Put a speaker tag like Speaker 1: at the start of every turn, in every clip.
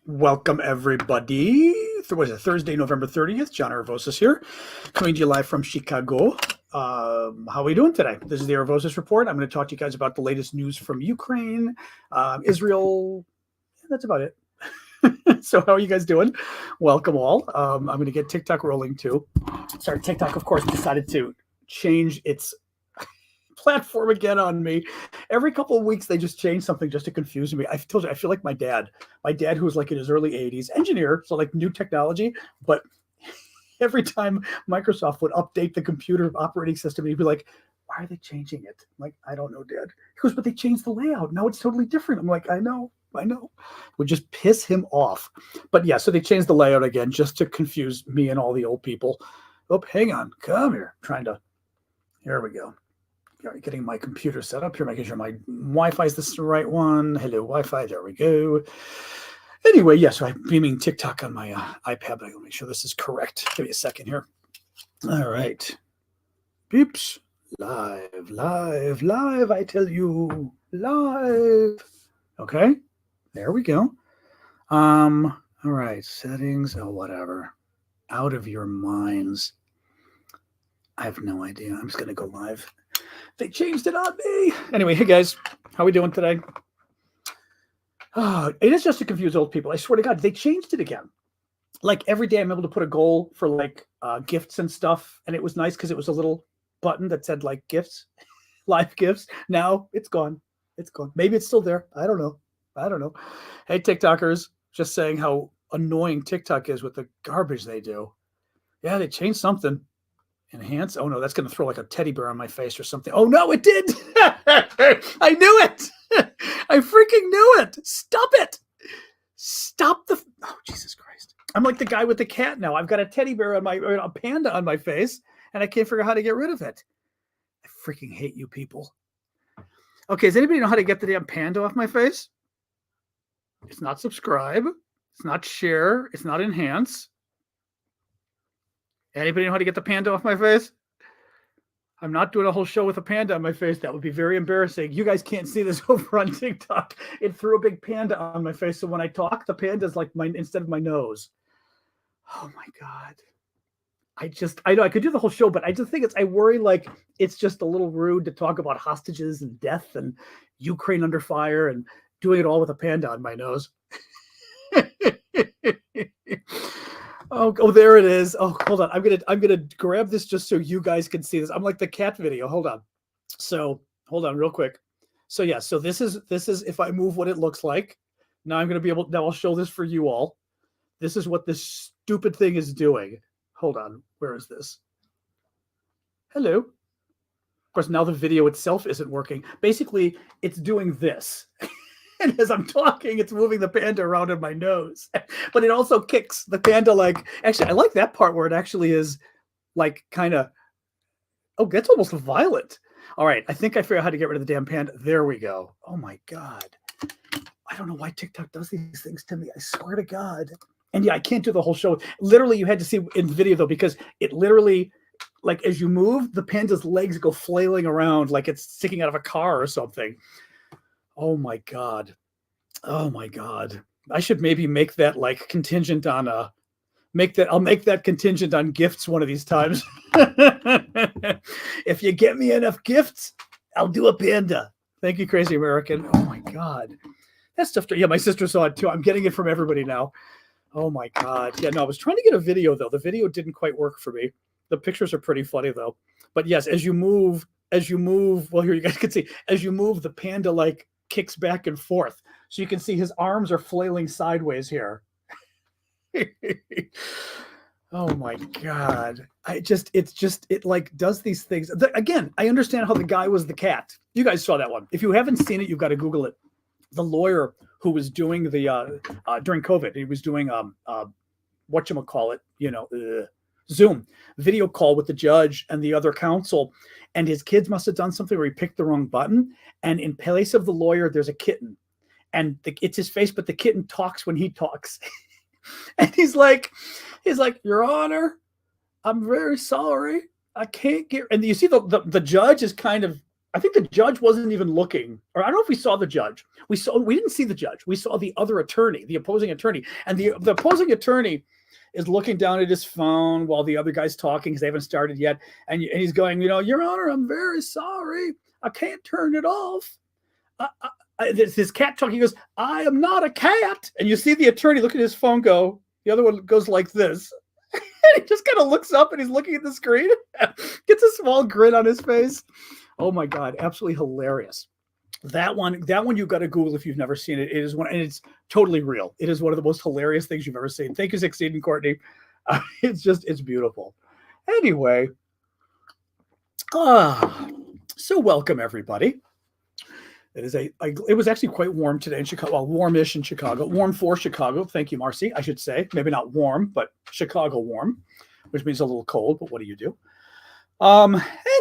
Speaker 1: Welcome, everybody. What is it, Thursday, November 30th? John Aravosis here, coming to you live from Chicago. How are we doing today? This is the Aravosis Report. I'm going to talk to you guys about the latest news from Ukraine, Israel. That's about it. So how are you guys doing? Welcome all. I'm going to get TikTok rolling too. Sorry, TikTok, of course, decided to change its platform again on me. Every couple of weeks, they just change something just to confuse me. I told you, I feel like my dad who was like in his early 80s, engineer, so like new technology, but every time Microsoft would update the computer operating system, he'd be like, why are they changing it? I'm like, I don't know, Dad. He goes, but they changed the layout. Now it's totally different. I'm like, I know. Would just piss him off. But yeah, so they changed the layout again just to confuse me and all the old people. Oh, hang on. Come here. Here we go. Getting my computer set up here, making sure my Wi-Fi is the right one. Hello, Wi-Fi. There we go. Anyway, yeah, so I'm beaming TikTok on my iPad, but I will make sure this is correct. Give me a second here. All right. Beeps. Live, I tell you. Live. Okay. There we go. All right. Settings. Oh, whatever. Out of your minds. I have no idea. I'm just going to go live. They changed it on me. Anyway, hey guys, how are we doing today? It is just to confuse old people. I swear to God, they changed it again. Like every day I'm able to put a goal for like gifts and stuff. And it was nice because it was a little button that said like gifts, live gifts. Now it's gone. It's gone. Maybe it's still there. I don't know. Hey, TikTokers, just saying how annoying TikTok is with the garbage they do. Yeah, they changed something. Enhance. Oh no, that's going to throw like a teddy bear on my face or something. Oh no, it did. I knew it. I freaking knew it. Stop it. Stop the. Oh, Jesus Christ. I'm like the guy with the cat now. I've got a teddy bear on a panda on my face, and I can't figure out how to get rid of it. I freaking hate you people. Okay, does anybody know how to get the damn panda off my face? It's not subscribe. It's not share. It's not enhance. Anybody know how to get the panda off my face? I'm not doing a whole show with a panda on my face. That would be very embarrassing. You guys can't see this over on TikTok. It threw a big panda on my face. So when I talk, the panda's like instead of my nose. Oh my God. I know I could do the whole show, but I just think I worry like it's just a little rude to talk about hostages and death and Ukraine under fire and doing it all with a panda on my nose. Oh, there it is. Oh, hold on. I'm gonna grab this just so you guys can see this. I'm like the cat video. Hold on. So hold on real quick. So yeah, so this is if I move what it looks like. Now I'll show this for you all. This is what this stupid thing is doing. Hold on. Where is this? Hello. Of course, now the video itself isn't working. Basically, it's doing this. And as I'm talking, it's moving the panda around in my nose. But it also kicks the panda like... Actually, I like that part where it actually is like kind of... Oh, that's almost violent. All right, I think I figured out how to get rid of the damn panda. There we go. Oh, my God. I don't know why TikTok does these things to me. I swear to God. And yeah, I can't do the whole show. Literally, you had to see in the video, though, because it literally... Like, as you move, the panda's legs go flailing around like it's sticking out of a car or something. Oh my God. I should maybe make that like contingent on I'll make that contingent on gifts one of these times. If you get me enough gifts, I'll do a panda. Thank you, Crazy American. Oh my God. That stuff. Yeah, my sister saw it too. I'm getting it from everybody now. Oh my God. Yeah, no, I was trying to get a video though. The video didn't quite work for me. The pictures are pretty funny though. But yes, as you move, well, here you guys can see, as you move, the panda like kicks back and forth. So you can see his arms are flailing sideways here. Oh my God. It like does these things. Again, I understand how the guy was the cat. You guys saw that one. If you haven't seen it, you've got to Google it. The lawyer who was doing the, during COVID, he was doing, whatchamacallit, Zoom video call with the judge and the other counsel, and his kids must have done something where he picked the wrong button, and in place of the lawyer there's a kitten, and it's his face, but the kitten talks when he talks. And he's like, Your Honor, I'm very sorry, I can't get... And you see the judge is kind of I think the judge wasn't even looking, or I don't know if we saw the judge. We didn't see the judge. We saw the other attorney, the opposing attorney, and the opposing attorney is looking down at his phone while the other guy's talking because they haven't started yet, and he's going, Your Honor, I'm very sorry, I can't turn it off. This cat talking, he goes, I am not a cat, and you see the attorney look at his phone, go. The other one goes like this. And he just kind of looks up and he's looking at the screen, gets a small grin on his face. Oh my God, absolutely hilarious. That one you've got to Google if you've never seen it. It is one, and it's totally real. It is one of the most hilarious things you've ever seen. Thank you, 16 and Courtney. It's beautiful. Anyway, so welcome everybody. It was actually quite warm today in Chicago. Well, warmish in Chicago. Warm for Chicago. Thank you, Marcy. I should say maybe not warm, but Chicago warm, which means a little cold. But what do you do?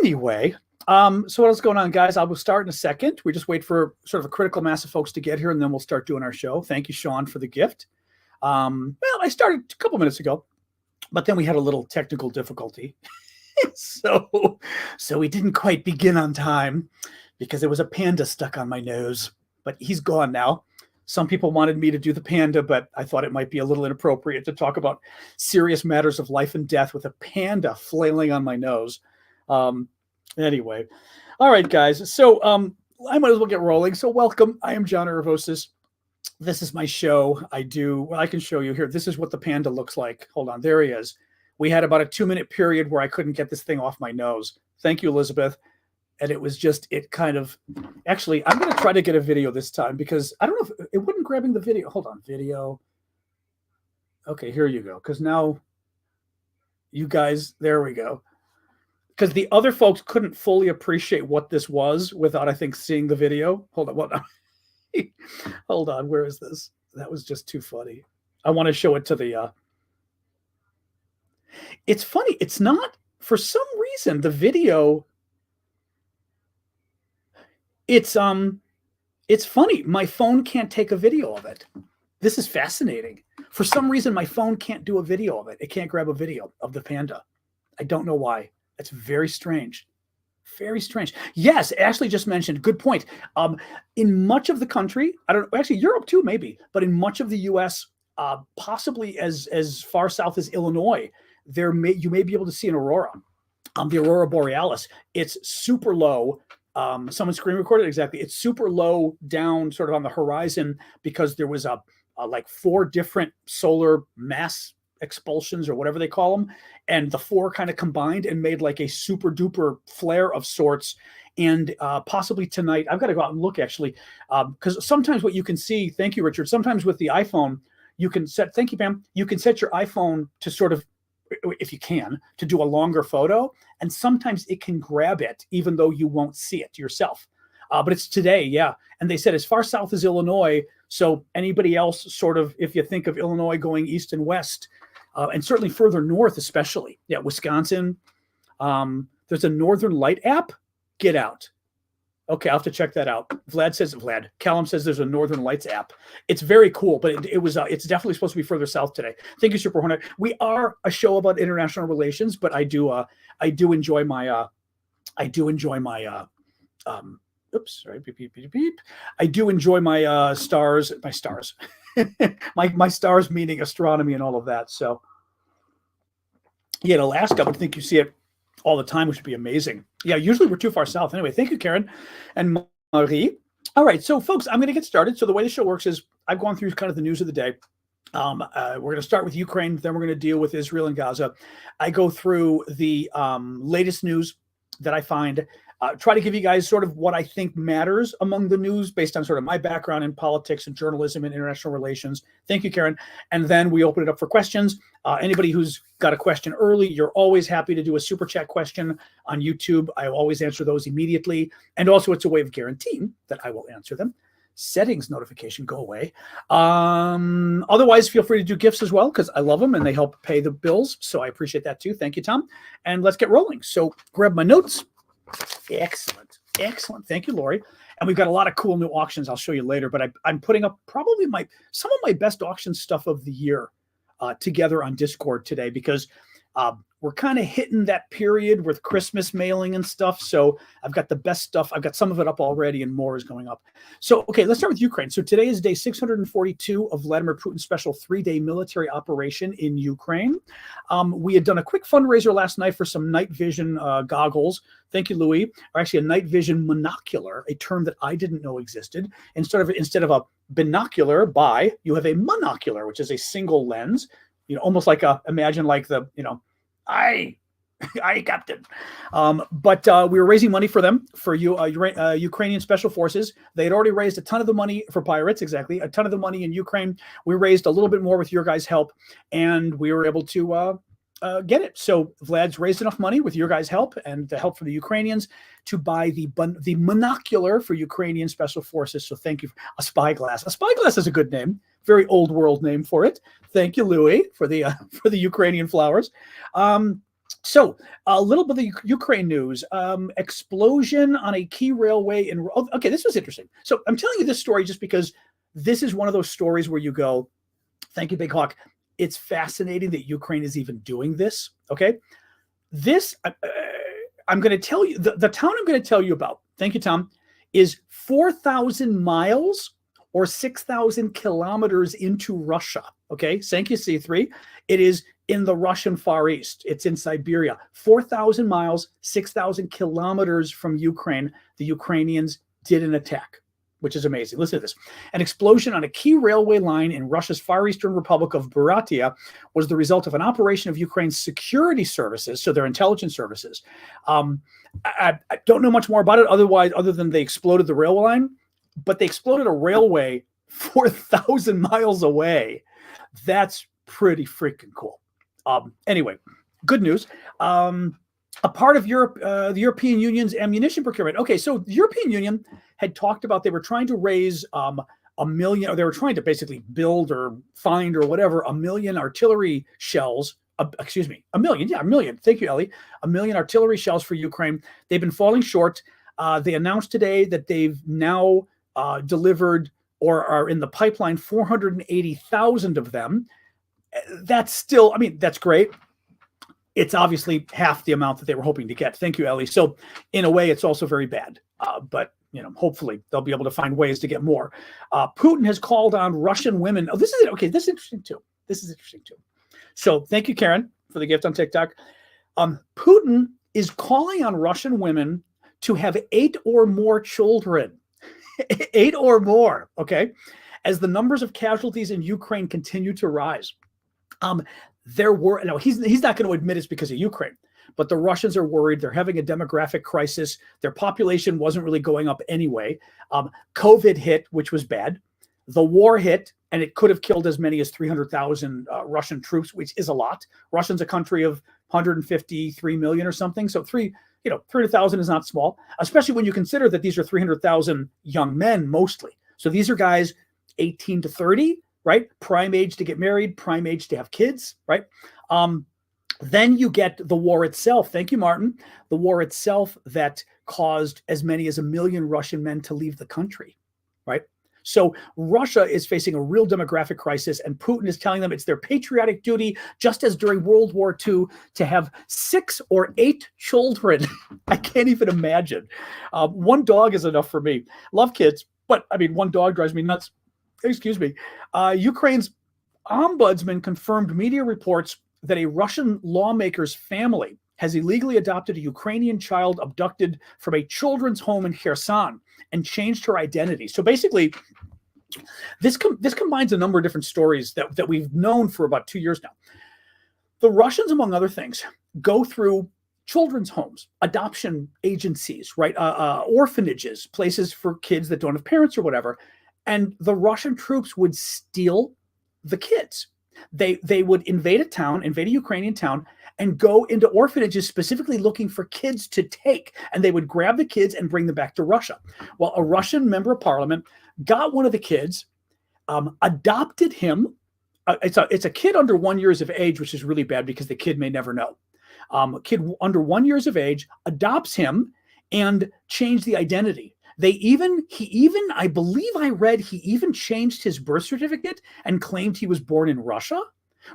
Speaker 1: Anyway. So what else going on, guys? I will start in a second. We just wait for sort of a critical mass of folks to get here, and then we'll start doing our show. Thank you, Sean, for the gift. Well, I started a couple minutes ago, but then we had a little technical difficulty. So we didn't quite begin on time because there was a panda stuck on my nose, but he's gone now. Some people wanted me to do the panda, but I thought it might be a little inappropriate to talk about serious matters of life and death with a panda flailing on my nose. Anyway, all right, guys. So I might as well get rolling. So welcome. I am John Aravosis. This is my show. I can show you here. This is what the panda looks like. Hold on. There he is. We had about a 2-minute period where I couldn't get this thing off my nose. Thank you, Elizabeth. And it was actually, I'm going to try to get a video this time because I don't know if it wasn't grabbing the video. Hold on. Video. Okay, here you go. Because now you guys, there we go. Because the other folks couldn't fully appreciate what this was without, I think, seeing the video. Hold on. Hold on. Where is this? That was just too funny. I want to show it to the... It's funny. It's not, for some reason, the video... It's funny. My phone can't take a video of it. This is fascinating. For some reason, my phone can't do a video of it. It can't grab a video of the panda. I don't know why. That's very strange. Very strange. Yes, Ashley just mentioned, good point. In much of the country, I don't know, actually Europe too, maybe, but in much of the US, possibly as far south as Illinois, you may be able to see an aurora, the aurora borealis. It's super low. Someone screen recorded exactly. It's super low down sort of on the horizon because there was like 4 different solar mass expulsions or wwhatever they call them, and the 4 kind of combined and made like a super duper flare of sorts. And possibly tonight, I've got to go out and look actually, because sometimes what you can see, thank you, Richard, sometimes with the iPhone, you can set, thank you, Pam, you can set your iPhone to sort of, if you can, to do a longer photo, and sometimes it can grab it even though you won't see it yourself. But it's today, yeah. And they said as far south as Illinois, so anybody else sort of, if you think of Illinois going east and west, and certainly further north, especially. Yeah, Wisconsin. There's a Northern Light app. Get out. Okay, I'll have to check that out. Callum says there's a Northern Lights app. It's very cool, but it's definitely supposed to be further south today. Thank you, Super Hornet. We are a show about international relations, but I do enjoy my oops, sorry, beep, beep, beep, beep. I do enjoy my stars, my stars meaning astronomy and all of that. So yeah, in Alaska, I would think you see it all the time, which would be amazing. Yeah, usually we're too far south. Anyway, thank you, Karen and Marie. All right, so folks, I'm going to get started. So the way the show works is I've gone through kind of the news of the day. We're going to start with Ukraine, then we're going to deal with Israel and Gaza. I go through the latest news that I find, try to give you guys sort of what I think matters among the news based on sort of my background in politics and journalism and international relations. Thank you, Karen. And then we open it up for questions. Anybody who's got a question early, you're always happy to do a super chat question on YouTube. I always answer those immediately. And also it's a way of guaranteeing that I will answer them. Settings notification, go away. Otherwise, feel free to do gifts as well because I love them and they help pay the bills. So I appreciate that too. Thank you, Tom. And let's get rolling. So grab my notes. Excellent. Excellent. Thank you, Lori. And we've got a lot of cool new auctions I'll show you later, but I'm putting up probably some of my best auction stuff of the year together on Discord today because we're kind of hitting that period with Christmas mailing and stuff. So I've got the best stuff. I've got some of it up already and more is going up. So, okay, let's start with Ukraine. So today is day 642 of Vladimir Putin's special 3-day military operation in Ukraine. We had done a quick fundraiser last night for some night vision goggles. Thank you, Louis. Or actually a night vision monocular, a term that I didn't know existed. Instead of a binocular you have a monocular, which is a single lens, almost like imagine like the, Aye, Captain. But we were raising money for them, for Ukrainian special forces. They had already raised a ton of the money for pirates, exactly, a ton of the money in Ukraine. We raised a little bit more with your guys' help, and we were able to get it. So Vlad's raised enough money with your guys' help and the help from the Ukrainians to buy the monocular for Ukrainian special forces. So thank you. A spyglass. A spyglass is a good name. Very old world name for it. Thank you, Louis, for the Ukrainian flowers. So a little bit of the Ukraine news. Explosion on a key railway in. Okay, this was interesting. So I'm telling you this story just because this is one of those stories where you go, thank you, Big Hawk. It's fascinating that Ukraine is even doing this. Okay, this I'm going to tell you. The town I'm going to tell you about. Thank you, Tom. Is 4,000 miles or 6,000 kilometers into Russia. Okay, thank you, C3. It is in the Russian Far East. It's in Siberia. 4,000 miles, 6,000 kilometers from Ukraine. The Ukrainians did an attack, which is amazing. Listen to this. An explosion on a key railway line in Russia's Far Eastern Republic of Buryatia was the result of an operation of Ukraine's security services, so their intelligence services. I don't know much more about it other than they exploded the railway line, but they exploded a railway 4,000 miles away. That's pretty freaking cool. Anyway, good news. A part of Europe, the European Union's ammunition procurement. Okay, so the European Union had talked about they were trying to raise a million, or they were trying to basically build or find or whatever, 1 million artillery shells. A million. Yeah, 1 million. Thank you, Ellie. 1 million artillery shells for Ukraine. They've been falling short. They announced today that they've now delivered or are in the pipeline 480,000 of them. That's still, that's great. It's obviously half the amount that they were hoping to get. Thank you, Ellie. So in a way, it's also very bad. But hopefully they'll be able to find ways to get more. Putin has called on Russian women. Oh, this is it. Okay, this is interesting too. So thank you, Karen, for the gift on TikTok. Putin is calling on Russian women to have 8 or more children. 8 or more, okay? As the numbers of casualties in Ukraine continue to rise. He's not going to admit it's because of Ukraine, but the Russians are worried. They're having a demographic crisis. Their population wasn't really going up anyway. COVID hit, which was bad. The war hit, and it could have killed as many as 300,000 Russian troops, which is a lot. Russia's a country of 153 million or something. So 300,000 is not small, especially when you consider that these are 300,000 young men mostly. So these are guys 18 to 30, right? Prime age to get married, prime age to have kids, right? Then you get the war itself. Thank you, Martin. The war itself that caused as many as 1 million Russian men to leave the country, right? So Russia is facing a real demographic crisis, and Putin is telling them it's their patriotic duty, just as during World War II, to have 6 or 8 children. I can't even imagine. 1 dog is enough for me. Love kids, but 1 dog drives me nuts. Excuse me. Ukraine's ombudsman confirmed media reports that a Russian lawmaker's family has illegally adopted a Ukrainian child abducted from a children's home in Kherson and changed her identity. So basically, this combines a number of different stories that we've known for about 2 years now. The Russians, among other things, go through children's homes, adoption agencies, right? Orphanages, places for kids that don't have parents or whatever. And the Russian troops would steal the kids. They would invade a Ukrainian town, and go into orphanages specifically looking for kids to take. And they would grab the kids and bring them back to Russia. Well, a Russian member of parliament got one of the kids, adopted him. It's a kid under 1 year of age, which is really bad because the kid may never know. A kid under 1 year of age adopts him and changed the identity. I believe I read he even changed his birth certificate and claimed he was born in Russia.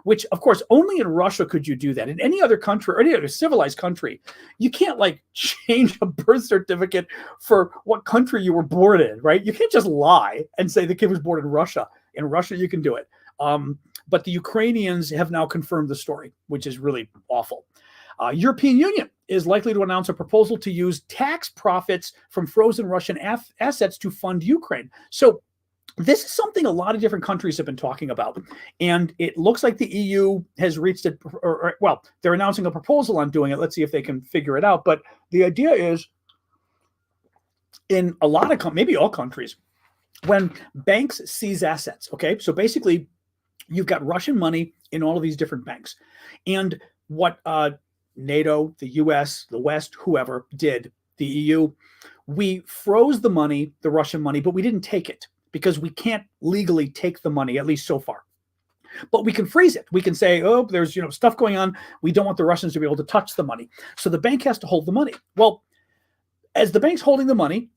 Speaker 1: which of course only in Russia could you do that. In any other country or any other civilized country, you can't like change a birth certificate for what country you were born in, right? You can't just lie and say the kid was born in Russia. In Russia, you can do it. But the Ukrainians have now confirmed the story, which is really awful. European Union is likely to announce a proposal to use tax profits from frozen Russian assets to fund Ukraine. So this is something a lot of different countries have been talking about. And it looks like the EU has reached it, well, they're announcing a proposal on doing it. Let's see if they can figure it out. But the idea is in a lot of, maybe all countries, when banks seize assets, okay? So basically, you've got Russian money in all of these different banks. And what NATO, the US, the West, whoever did, the EU, we froze the money, the Russian money, but we didn't take it because we can't legally take the money, at least so far. But we can freeze it. We can say, oh, there's stuff going on. We don't want the Russians to be able to touch the money. So the bank has to hold the money. Well, as the bank's holding the money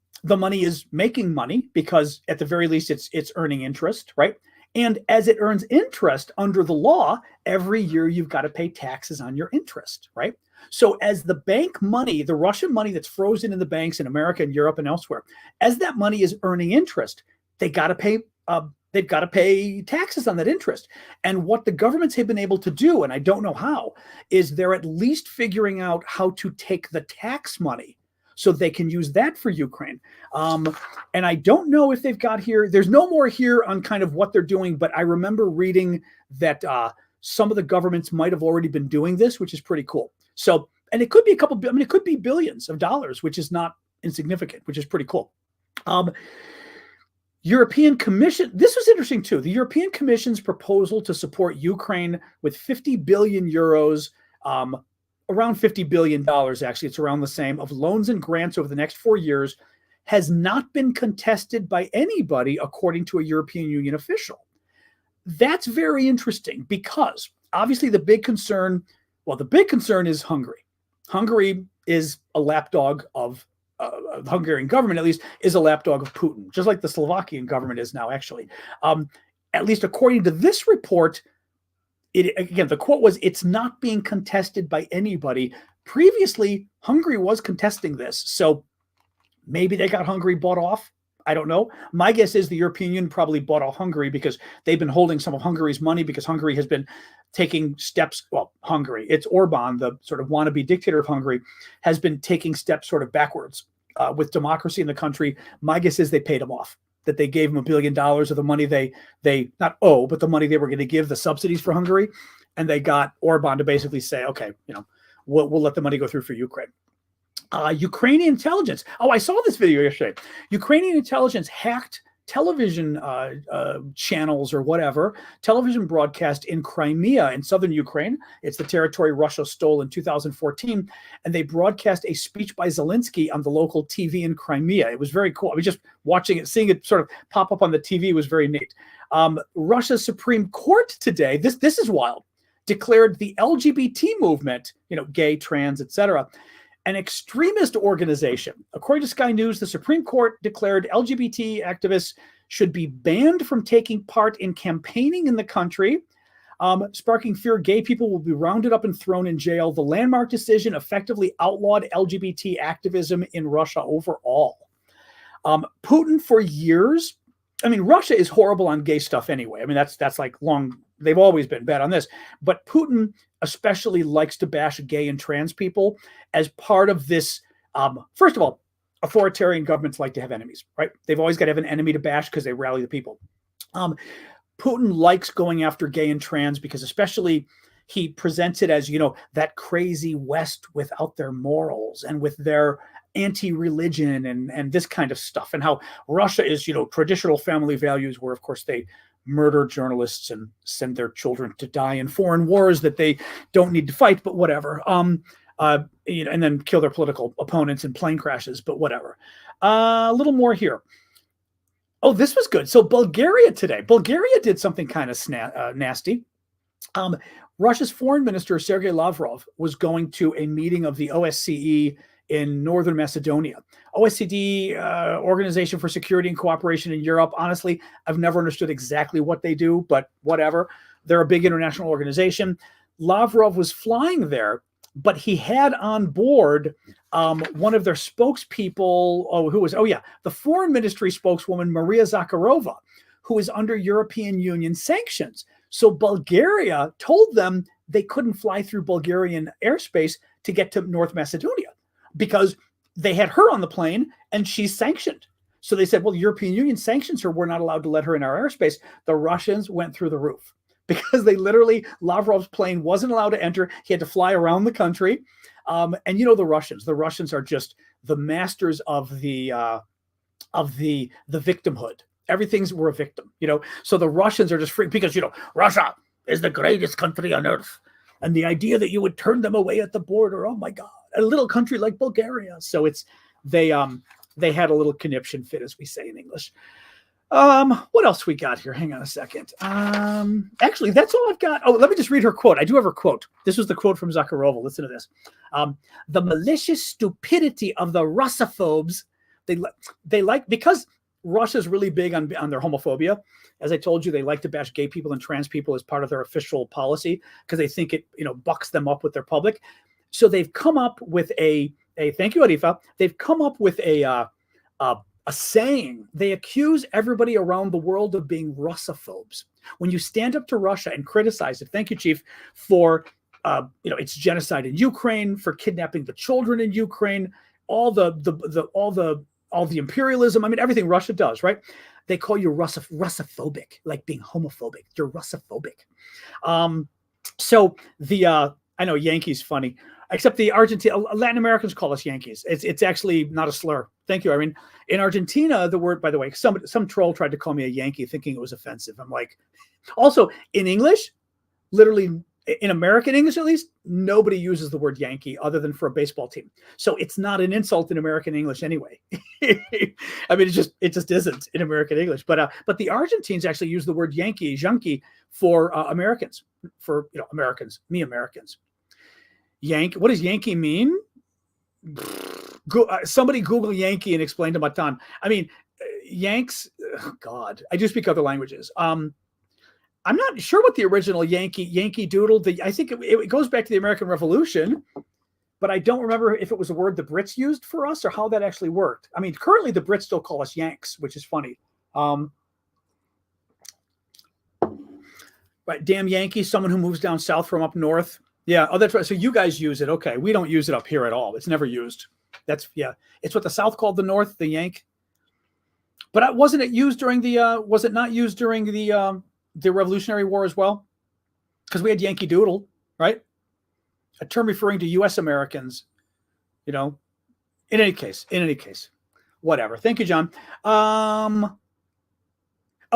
Speaker 1: is making money because at the very least it's earning interest, right? And as it earns interest under the law, every year you've got to pay taxes on your interest, right? So as the bank money, the Russian money that's frozen in the banks in America and Europe and elsewhere, as that money is earning interest, they've got to pay taxes on that interest. And what the governments have been able to do, and I don't know how, is they're at least figuring out how to take the tax money so they can use that for Ukraine. And I don't know if they've got here, there's no more here on kind of what they're doing, but I remember reading that some of the governments might have already been doing this, which is pretty cool. So, and it could be it could be billions of dollars, which is not insignificant, which is pretty cool. European Commission, this was interesting too. The European Commission's proposal to support Ukraine with 50 billion euros, around $50 billion, actually, it's around the same, of loans and grants over the next 4 years, has not been contested by anybody, according to a European Union official. That's very interesting because obviously the big concern is Hungary. Hungary is a lapdog of the Hungarian government, at least, is a lapdog of Putin, just like the Slovakian government is now, actually. At least according to this report, again, the quote was, it's not being contested by anybody. Previously, Hungary was contesting this. So maybe they got Hungary bought off. I don't know. My guess is the European Union probably bought off Hungary because they've been holding some of Hungary's money because Hungary has been taking steps. Well, Hungary, it's Orban, the sort of wannabe dictator of Hungary, has been taking steps sort of backwards with democracy in the country. My guess is they paid him off, that they gave him $1 billion of the money they not owe, but the money they were going to give, the subsidies for Hungary. And they got Orban to basically say, okay, we'll let the money go through for Ukraine. Ukrainian intelligence. Oh, I saw this video yesterday. Ukrainian intelligence hacked television channels or whatever, television broadcast in Crimea in southern Ukraine. It's the territory Russia stole in 2014. And they broadcast a speech by Zelensky on the local TV in Crimea. It was very cool. I was just watching it, seeing it sort of pop up on the TV was very neat. Russia's Supreme Court today, this is wild, declared the LGBT movement, gay, trans, etc., an extremist organization. According to Sky News, the Supreme Court declared LGBT activists should be banned from taking part in campaigning in the country, sparking fear gay people will be rounded up and thrown in jail. The landmark decision effectively outlawed LGBT activism in Russia overall. Putin for years, Russia is horrible on gay stuff anyway. That's like they've always been bad on this. But Putin especially likes to bash gay and trans people as part of this. First of all, authoritarian governments like to have enemies, right? They've always got to have an enemy to bash because they rally the people. Putin likes going after gay and trans because especially he presents it as, that crazy West without their morals and with their anti-religion and this kind of stuff, and how Russia is, traditional family values where, of course, they murder journalists and send their children to die in foreign wars that they don't need to fight, but whatever. And then kill their political opponents in plane crashes, but whatever. A little more here. Oh, this was good. So Bulgaria today. Bulgaria did something kind of nasty. Russia's foreign minister, Sergei Lavrov, was going to a meeting of the OSCE in Northern Macedonia. OSCE, Organization for Security and Cooperation in Europe. Honestly, I've never understood exactly what they do, but whatever. They're a big international organization. Lavrov was flying there, but he had on board one of their spokespeople, the foreign ministry spokeswoman, Maria Zakharova, who is under European Union sanctions. So Bulgaria told them they couldn't fly through Bulgarian airspace to get to North Macedonia because they had her on the plane and she's sanctioned. So they said, well, the European Union sanctions her. We're not allowed to let her in our airspace. The Russians went through the roof because Lavrov's plane wasn't allowed to enter. He had to fly around the country. And the Russians are just the masters of the victimhood. We're a victim, so the Russians are just free because, Russia is the greatest country on earth. And the idea that you would turn them away at the border, oh my God, a little country like Bulgaria. So they had a little conniption fit, as we say in English. What else we got here? Hang on a second. Actually, that's all I've got. Oh, let me just read her quote. I do have her quote. This was the quote from Zakharova. Listen to this. The malicious stupidity of the Russophobes. They like, because Russia's really big on their homophobia. As I told you, they like to bash gay people and trans people as part of their official policy because they think it, bucks them up with their public. So they've come up with a thank you, Arifa. They've come up with a saying. They accuse everybody around the world of being Russophobes. When you stand up to Russia and criticize it, thank you, Chief, for its genocide in Ukraine, for kidnapping the children in Ukraine, all the imperialism. I mean, everything Russia does, right? They call you Russophobic, like being homophobic. You're Russophobic. I know Yankees funny, except the Latin Americans call us Yankees. It's actually not a slur. Thank you, Irene. In Argentina, the word, by the way, some troll tried to call me a Yankee thinking it was offensive. I'm like, also in English, literally in American English, at least, nobody uses the word Yankee other than for a baseball team. So it's not an insult in American English anyway. I mean, it just isn't in American English. But the Argentines actually use the word Yankee for Americans, Americans, me Americans. What does Yankee mean? Somebody Google Yankee and explain to Matan. I mean, Yanks. Oh God, I do speak other languages. I'm not sure what the original Yankee Doodle. I think it goes back to the American Revolution, but I don't remember if it was a word the Brits used for us or how that actually worked. I mean, currently the Brits still call us Yanks, which is funny. Right, damn Yankees, someone who moves down south from up north. Yeah, oh, that's right. So you guys use it. Okay, we don't use it up here at all. It's never used. It's what the South called the North, the Yank. But wasn't it used during was it not used during the Revolutionary War as well? Because we had Yankee Doodle, right? A term referring to U.S. Americans, In any case, whatever. Thank you, John.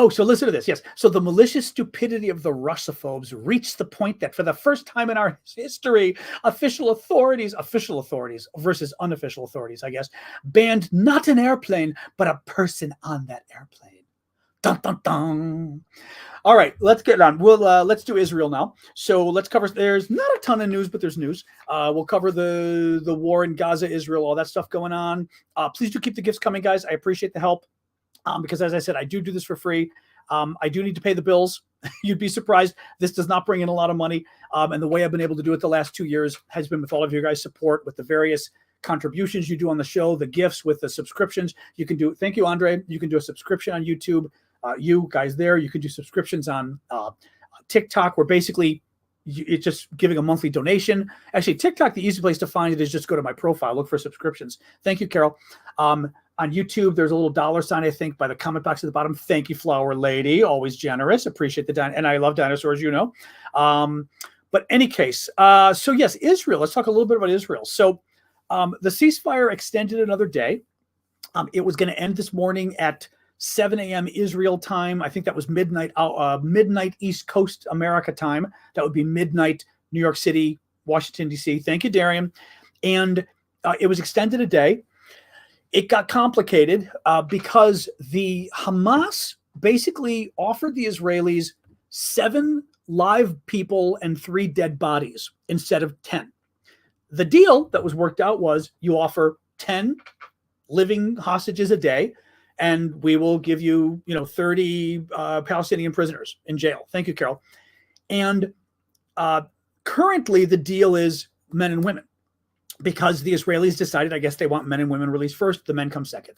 Speaker 1: So listen to this. Yes. So the malicious stupidity of the Russophobes reached the point that for the first time in our history, official authorities versus unofficial authorities, I guess, banned not an airplane, but a person on that airplane. Dun, dun, dun. All right, let's get on. Let's do Israel now. So let's cover. There's not a ton of news, but there's news. We'll cover the war in Gaza, Israel, all that stuff going on. Please do keep the gifts coming, guys. I appreciate the help. Because as I said, I do this for free. I do need to pay the bills. You'd be surprised. This does not bring in a lot of money. And the way I've been able to do it the last 2 years has been with all of your guys' support, with the various contributions you do on the show, the gifts, with the subscriptions. You can do, thank you, Andre. You can do a subscription on YouTube. You guys there, you can do subscriptions on TikTok, where basically it's just giving a monthly donation. Actually, TikTok, the easy place to find it is just go to my profile, look for subscriptions. Thank you, Carol. On YouTube, there's a little $sign, I think, by the comment box at the bottom. Thank you, Flower Lady. Always generous. Appreciate and I love dinosaurs, But any case, so yes, Israel. Let's talk a little bit about Israel. So the ceasefire extended another day. It was going to end this morning at 7 a.m. Israel time. I think that was midnight East Coast America time. That would be midnight New York City, Washington, D.C. Thank you, Darian. And it was extended a day. It got complicated because the Hamas basically offered the Israelis 7 live people and 3 dead bodies instead of 10. The deal that was worked out was you offer 10 living hostages a day, and we will give you, 30 Palestinian prisoners in jail. Thank you, Carol. And currently the deal is men and women, because the Israelis decided, I guess they want men and women released first. The men come second.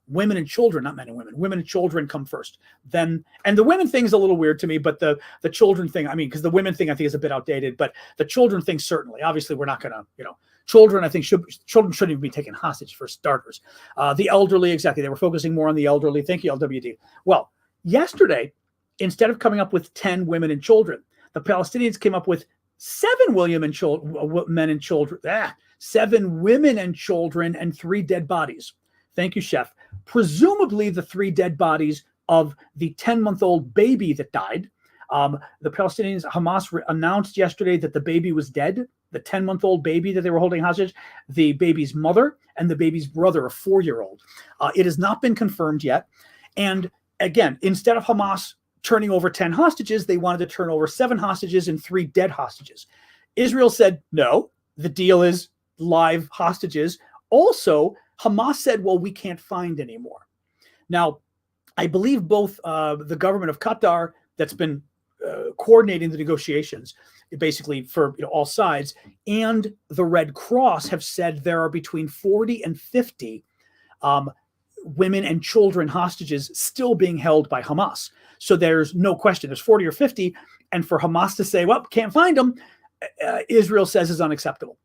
Speaker 1: Women and children, not men and women. Women and children come first. Then, and the women thing is a little weird to me, but the children thing, I mean, because the women thing I think is a bit outdated, but the children thing certainly. Obviously, we're not going to, children. I think children shouldn't even be taken hostage for starters. The elderly, exactly. They were focusing more on the elderly. Thank you, LWD. Well, yesterday, instead of coming up with 10 women and children, the Palestinians came up with 7 men and children, 7 women and children, and 3 dead bodies. Thank you, Chef. Presumably the 3 dead bodies of the 10-month-old baby that died. The Palestinians, Hamas announced yesterday that the baby was dead, the 10-month-old baby that they were holding hostage, the baby's mother, and the baby's brother, a 4-year-old. It has not been confirmed yet. And again, instead of Hamas turning over 10 hostages, they wanted to turn over 7 hostages and 3 dead hostages. Israel said, no, the deal is live hostages. Also, Hamas said, well, we can't find any more. Now, I believe both the government of Qatar, that's been coordinating the negotiations, basically for all sides, and the Red Cross have said there are between 40 and 50 women and children hostages still being held by Hamas. So there's no question. There's 40 or 50. And for Hamas to say, well, can't find them, Israel says is unacceptable.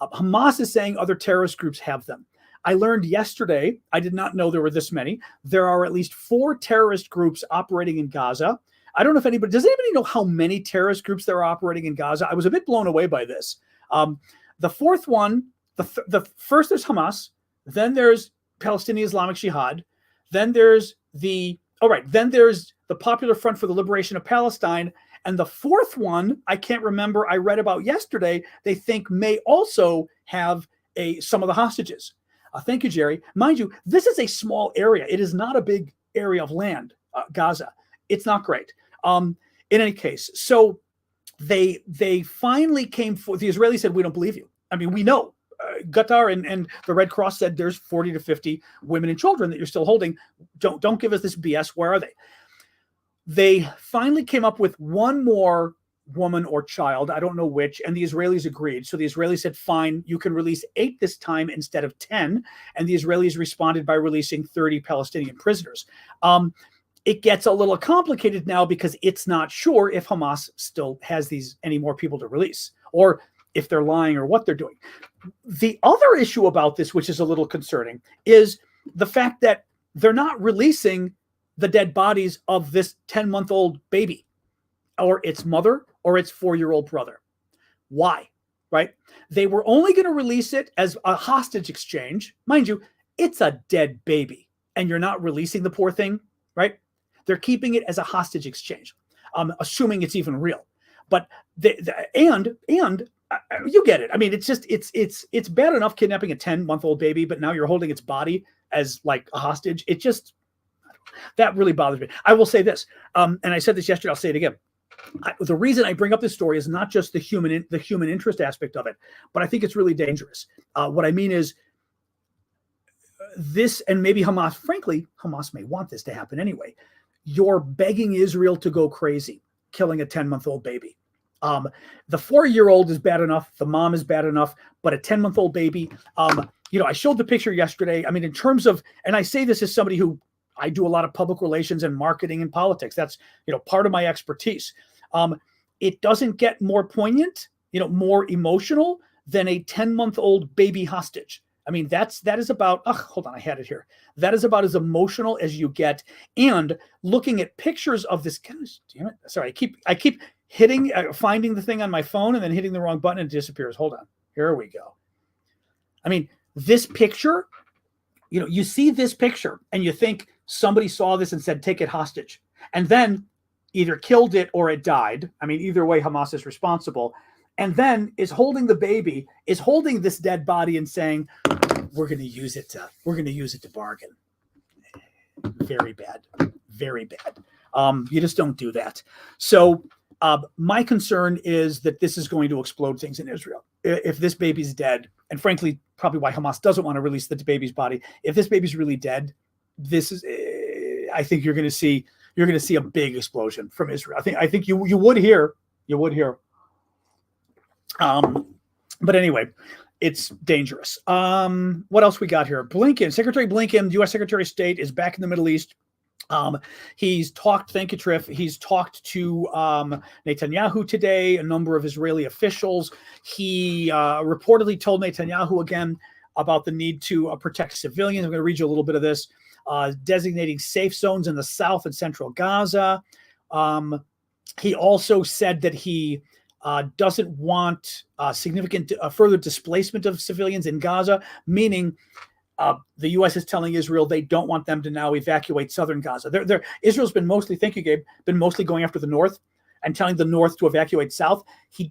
Speaker 1: Hamas is saying other terrorist groups have them. I learned yesterday, I did not know there were this many. There are at least 4 terrorist groups operating in Gaza. I don't know if does anybody know how many terrorist groups there are operating in Gaza? I was a bit blown away by this. The fourth one, the first there's Hamas, then there's Palestinian Islamic Jihad, then there's the Popular Front for the Liberation of Palestine, and the fourth one, I can't remember, I read about yesterday, they think may also have some of the hostages. Thank you, Jerry. Mind you, this is a small area. It is not a big area of land, Gaza. It's not great. In any case, so they finally came forward. The Israelis said, we don't believe you. I mean, we know. Qatar and the Red Cross said there's 40 to 50 women and children that you're still holding. Don't give us this BS. Where are they? They finally came up with one more woman or child. I don't know which. And the Israelis agreed. So the Israelis said, fine, you can release 8 this time instead of 10. And the Israelis responded by releasing 30 Palestinian prisoners. It gets a little complicated now because it's not sure if Hamas still has any more people to release, or if they're lying or what they're doing. The other issue about this, which is a little concerning, is the fact that they're not releasing the dead bodies of this 10-month-old baby or its mother or its 4-year-old brother. Why? Right? They were only going to release it as a hostage exchange. Mind you, it's a dead baby and you're not releasing the poor thing, right? They're keeping it as a hostage exchange, assuming it's even real. But and you get it. I mean, it's just it's bad enough kidnapping a 10-month-old baby, but now you're holding its body as like a hostage. It just, that really bothers me. I will say this, and I said this yesterday. I'll say it again. The reason I bring up this story is not just the human interest aspect of it, but I think it's really dangerous. What I mean is this, and maybe Hamas, frankly, Hamas may want this to happen anyway. You're begging Israel to go crazy, killing a 10-month-old baby. The 4-year-old is bad enough. The mom is bad enough, but a 10-month-old baby, I showed the picture yesterday. I mean, in terms of, and I say this as somebody who, I do a lot of public relations and marketing and politics. That's, part of my expertise. It doesn't get more poignant, more emotional than a 10-month-old baby hostage. I mean, that is about, hold on, I had it here. That is about as emotional as you get. And looking at pictures of this, gosh, damn it. Sorry, I keep hitting, finding the thing on my phone and then hitting the wrong button and it disappears. Hold on. Here we go. I mean, this picture, you see this picture and you think somebody saw this and said, take it hostage. And then either killed it or it died. I mean, either way, Hamas is responsible. And then is holding the baby, is holding this dead body and saying, we're going to use it to bargain. Very bad. Very bad. You just don't do that. So my concern is that this is going to explode things in Israel. If this baby's dead, and frankly, probably why Hamas doesn't want to release the baby's body. If this baby's really dead, this is, I think you're going to see you're going to see a big explosion from Israel. I think you would hear. But anyway, it's dangerous. What else we got here? Secretary Blinken, U.S. Secretary of State, is back in the Middle East. He's talked, thank you, Triff. He's talked to Netanyahu today, a number of Israeli officials. He reportedly told Netanyahu again about the need to protect civilians. I'm going to read you a little bit of this. Designating safe zones in the south and central Gaza. He also said that he doesn't want significant further displacement of civilians in Gaza, meaning the U.S. is telling Israel they don't want them to now evacuate southern Gaza. Israel's been mostly, thank you, Gabe, been mostly going after the north and telling the north to evacuate south.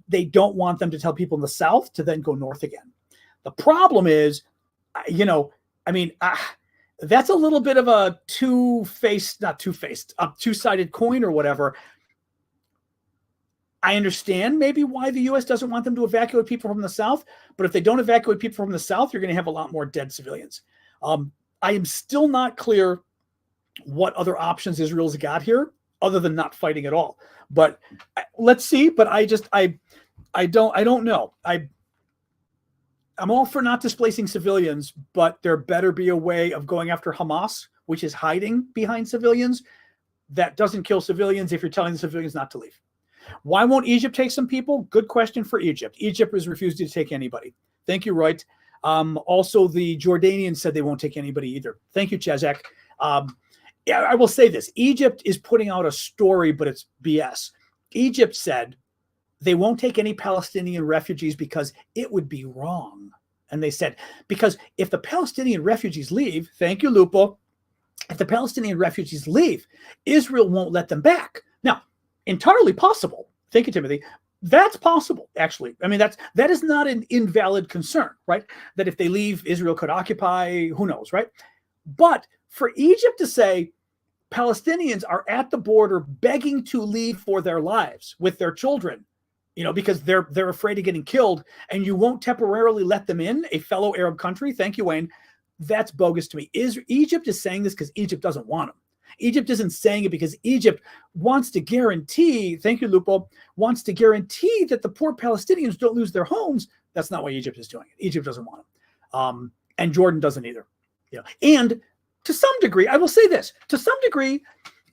Speaker 1: They don't want them to tell people in the south to then go north again. The problem is, that's a little bit of a two-sided coin or whatever. I understand maybe why the U.S. doesn't want them to evacuate people from the south, but if they don't evacuate people from the south, you're going to have a lot more dead civilians. I am still not clear what other options Israel's got here other than not fighting at all. But let's see. But I don't know. I'm all for not displacing civilians, but there better be a way of going after Hamas, which is hiding behind civilians, that doesn't kill civilians if you're telling the civilians not to leave. Why won't Egypt take some people? Good question for Egypt. Egypt has refused to take anybody. Thank you, Reut. Also, the Jordanians said they won't take anybody either. Thank you, Chazak. I will say this. Egypt is putting out a story, but it's BS. Egypt said they won't take any Palestinian refugees because it would be wrong. And they said, because if the Palestinian refugees leave, thank you, Lupo, if the Palestinian refugees leave, Israel won't let them back. Now, entirely possible. Thank you, Timothy. That's possible, actually. I mean, that is not an invalid concern, right? That if they leave, Israel could occupy, who knows, right? But for Egypt to say Palestinians are at the border begging to leave for their lives with their children, because they're afraid of getting killed, and you won't temporarily let them in, a fellow Arab country, thank you, Wayne, that's bogus to me. Egypt is saying this because Egypt doesn't want them. Egypt isn't saying it because Egypt wants to guarantee, thank you, Lupo, wants to guarantee that the poor Palestinians don't lose their homes. That's not why Egypt is doing it. Egypt doesn't want them. And Jordan doesn't either. And to some degree, I will say this, to some degree,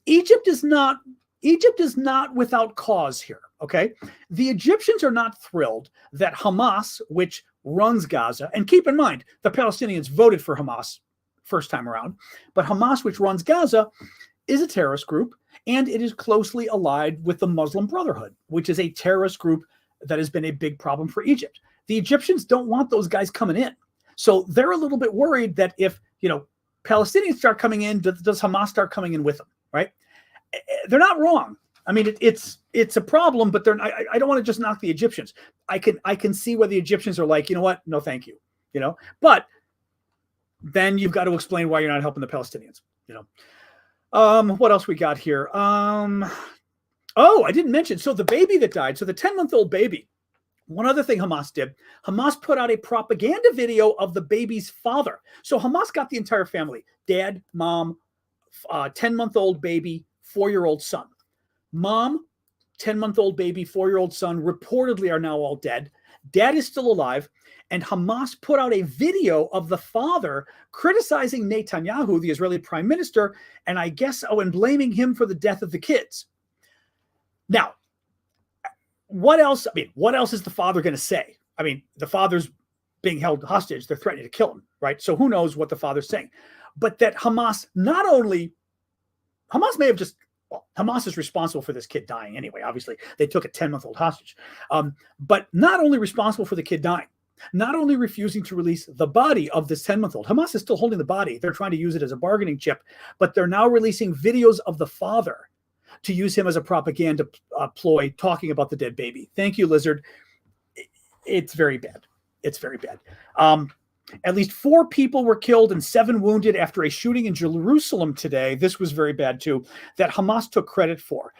Speaker 1: Egypt is not without cause here, okay? The Egyptians are not thrilled that Hamas, which runs Gaza, and keep in mind, the Palestinians voted for Hamas first time around, but Hamas, which runs Gaza, is a terrorist group, and it is closely allied with the Muslim Brotherhood, which is a terrorist group that has been a big problem for Egypt. The Egyptians don't want those guys coming in. So they're a little bit worried that if, Palestinians start coming in, does Hamas start coming in with them, right? They're not wrong. I mean, it's a problem, but I don't want to just knock the Egyptians. I can see where the Egyptians are like, you know what? No, thank you. But then you've got to explain why you're not helping the Palestinians. What else we got here? I didn't mention. So the baby that died, so the 10-month-old baby. One other thing Hamas did, Hamas put out a propaganda video of the baby's father. So Hamas got the entire family, dad, mom, 10-month-old baby, 4-year-old son. Mom, 10-month-old baby, 4-year-old son reportedly are now all dead. Dad is still alive. And Hamas put out a video of the father criticizing Netanyahu, the Israeli prime minister, and I guess, and blaming him for the death of the kids. Now, what else? What else is the father going to say? The father's being held hostage. They're threatening to kill him, right? So who knows what the father's saying? But that Hamas may have just, Hamas is responsible for this kid dying anyway. Obviously, they took a 10-month-old hostage. But not only responsible for the kid dying, not only refusing to release the body of this 10-month-old, Hamas is still holding the body. They're trying to use it as a bargaining chip, but they're now releasing videos of the father to use him as a propaganda ploy, talking about the dead baby. Thank you, Lizard. It's very bad. It's very bad. At least 4 people were killed and 7 wounded after a shooting in Jerusalem today. This was very bad too, that Hamas took credit for.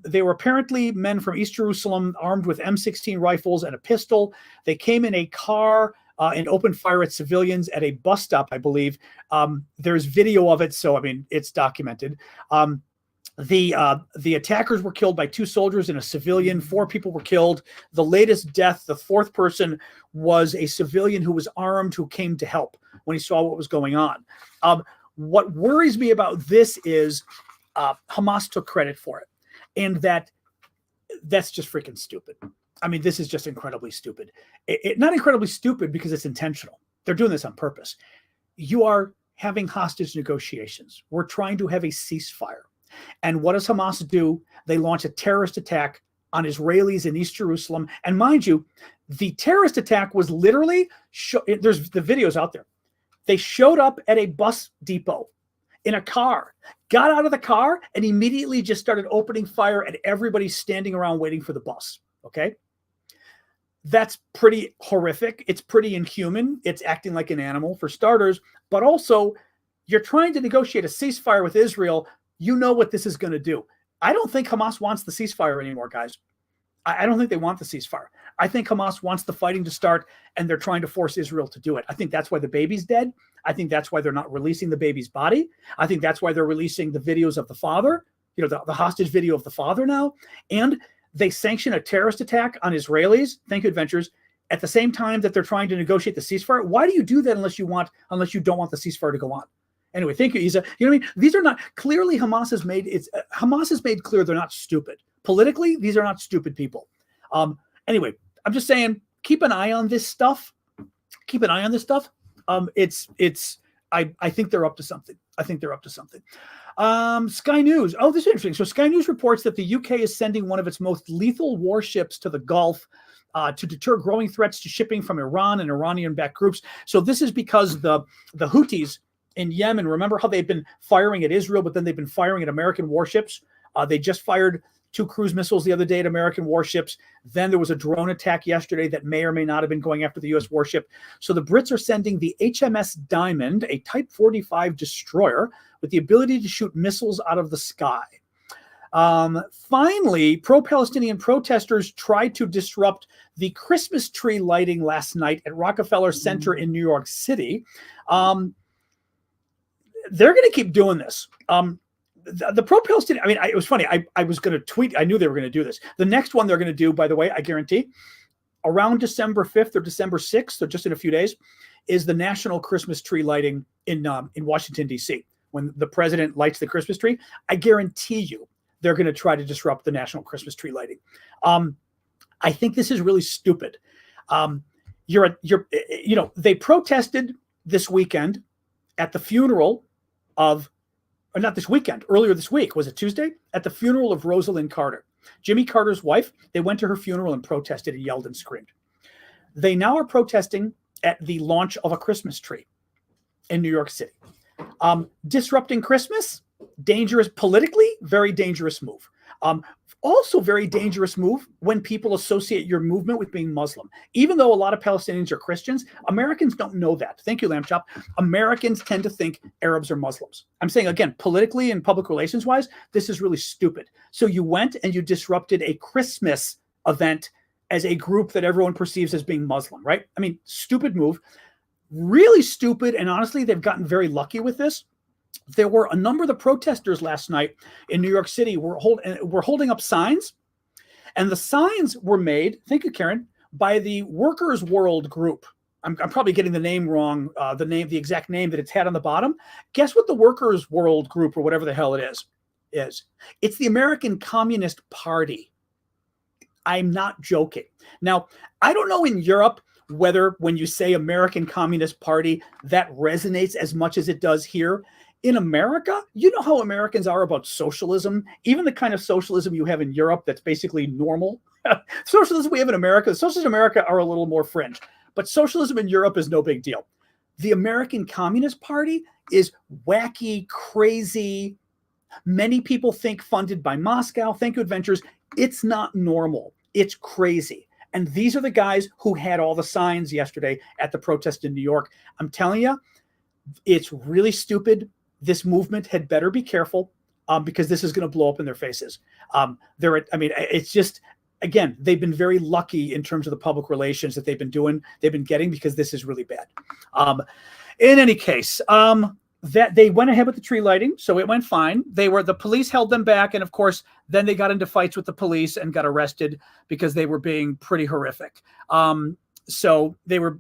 Speaker 1: They were apparently men from East Jerusalem armed with M16 rifles and a pistol. They came in a car and opened fire at civilians at a bus stop, I believe. There's video of it, so it's documented. The attackers were killed by 2 soldiers and a civilian. 4 people were killed. The latest death, the 4th person, was a civilian who was armed who came to help when he saw what was going on. What worries me about this is Hamas took credit for it, and that's just freaking stupid. I mean, this is just incredibly stupid. Not incredibly stupid because it's intentional. They're doing this on purpose. You are having hostage negotiations. We're trying to have a ceasefire. And what does Hamas do? They launch a terrorist attack on Israelis in East Jerusalem. And mind you, the terrorist attack was literally, there's the videos out there. They showed up at a bus depot in a car, got out of the car, and immediately just started opening fire at everybody standing around waiting for the bus. Okay? That's pretty horrific. It's pretty inhuman. It's acting like an animal, for starters. But also, you're trying to negotiate a ceasefire with Israel. You know what this is going to do. I don't think Hamas wants the ceasefire anymore, guys. I don't think they want the ceasefire. I think Hamas wants the fighting to start, and they're trying to force Israel to do it. I think that's why the baby's dead. I think that's why they're not releasing the baby's body. I think that's why they're releasing the videos of the father, the hostage video of the father now. And they sanction a terrorist attack on Israelis, thank you, adventures, at the same time that they're trying to negotiate the ceasefire. Why do you do that unless you don't want the ceasefire to go on? Anyway, thank you, Isa. You know what I mean? These are not, clearly Hamas has made clear they're not stupid. Politically, these are not stupid people. Anyway, I'm just saying, keep an eye on this stuff. Keep an eye on this stuff. I think they're up to something. Sky News. Oh, this is interesting. So Sky News reports that the UK is sending one of its most lethal warships to the Gulf to deter growing threats to shipping from Iran and Iranian-backed groups. So this is because the Houthis in Yemen, remember how they've been firing at Israel, but then they've been firing at American warships? They just fired 2 cruise missiles the other day at American warships. Then there was a drone attack yesterday that may or may not have been going after the U.S. warship. So the Brits are sending the HMS Diamond, a Type 45 destroyer, with the ability to shoot missiles out of the sky. Finally, pro-Palestinian protesters tried to disrupt the Christmas tree lighting last night at Rockefeller Center in New York City. They're going to keep doing this. The pro-Palestinian, I mean, it was funny. I was going to tweet. I knew they were going to do this. The next one they're going to do, by the way, I guarantee, around December 5th or December 6th, so just in a few days, is the national Christmas tree lighting in Washington, D.C. When the president lights the Christmas tree, I guarantee you they're going to try to disrupt the national Christmas tree lighting. I think this is really stupid. They protested this weekend at the funeral of, or not this weekend, earlier this week, was it Tuesday? At the funeral of Rosalind Carter, Jimmy Carter's wife. They went to her funeral and protested and yelled and screamed. They now are protesting at the launch of a Christmas tree in New York City. Disrupting Christmas, dangerous politically, very dangerous move. Also very dangerous move when people associate your movement with being Muslim. Even though a lot of Palestinians are Christians, Americans don't know that. Thank you, Lamb Chop. Americans tend to think Arabs are Muslims. I'm saying, again, politically and public relations wise, this is really stupid. So you went and you disrupted a Christmas event as a group that everyone perceives as being Muslim, right? I mean, stupid move, really stupid. And honestly, they've gotten very lucky with this. There were a number of the protesters last night in New York City were holding up signs, and the signs were made, thank you, Karen, by the Workers' World Group. I'm probably getting the name wrong, the exact name that it's had on the bottom. Guess what the Workers' World Group, or whatever the hell it is? It's the American Communist Party. I'm not joking. Now, I don't know in Europe whether when you say American Communist Party, that resonates as much as it does here. In America, you know how Americans are about socialism, even the kind of socialism you have in Europe that's basically normal. Socialism we have in America, socialists in America are a little more fringe, but socialism in Europe is no big deal. The American Communist Party is wacky, crazy. Many people think funded by Moscow. Thank you, adventures. It's not normal. It's crazy. And these are the guys who had all the signs yesterday at the protest in New York. I'm telling you, it's really stupid. This movement had better be careful because this is going to blow up in their faces. It's just, again, they've been very lucky in terms of the public relations that they've been getting, because this is really bad. In any case, that they went ahead with the tree lighting, so it went fine. The police held them back, and of course, then they got into fights with the police and got arrested because they were being pretty horrific. So they were,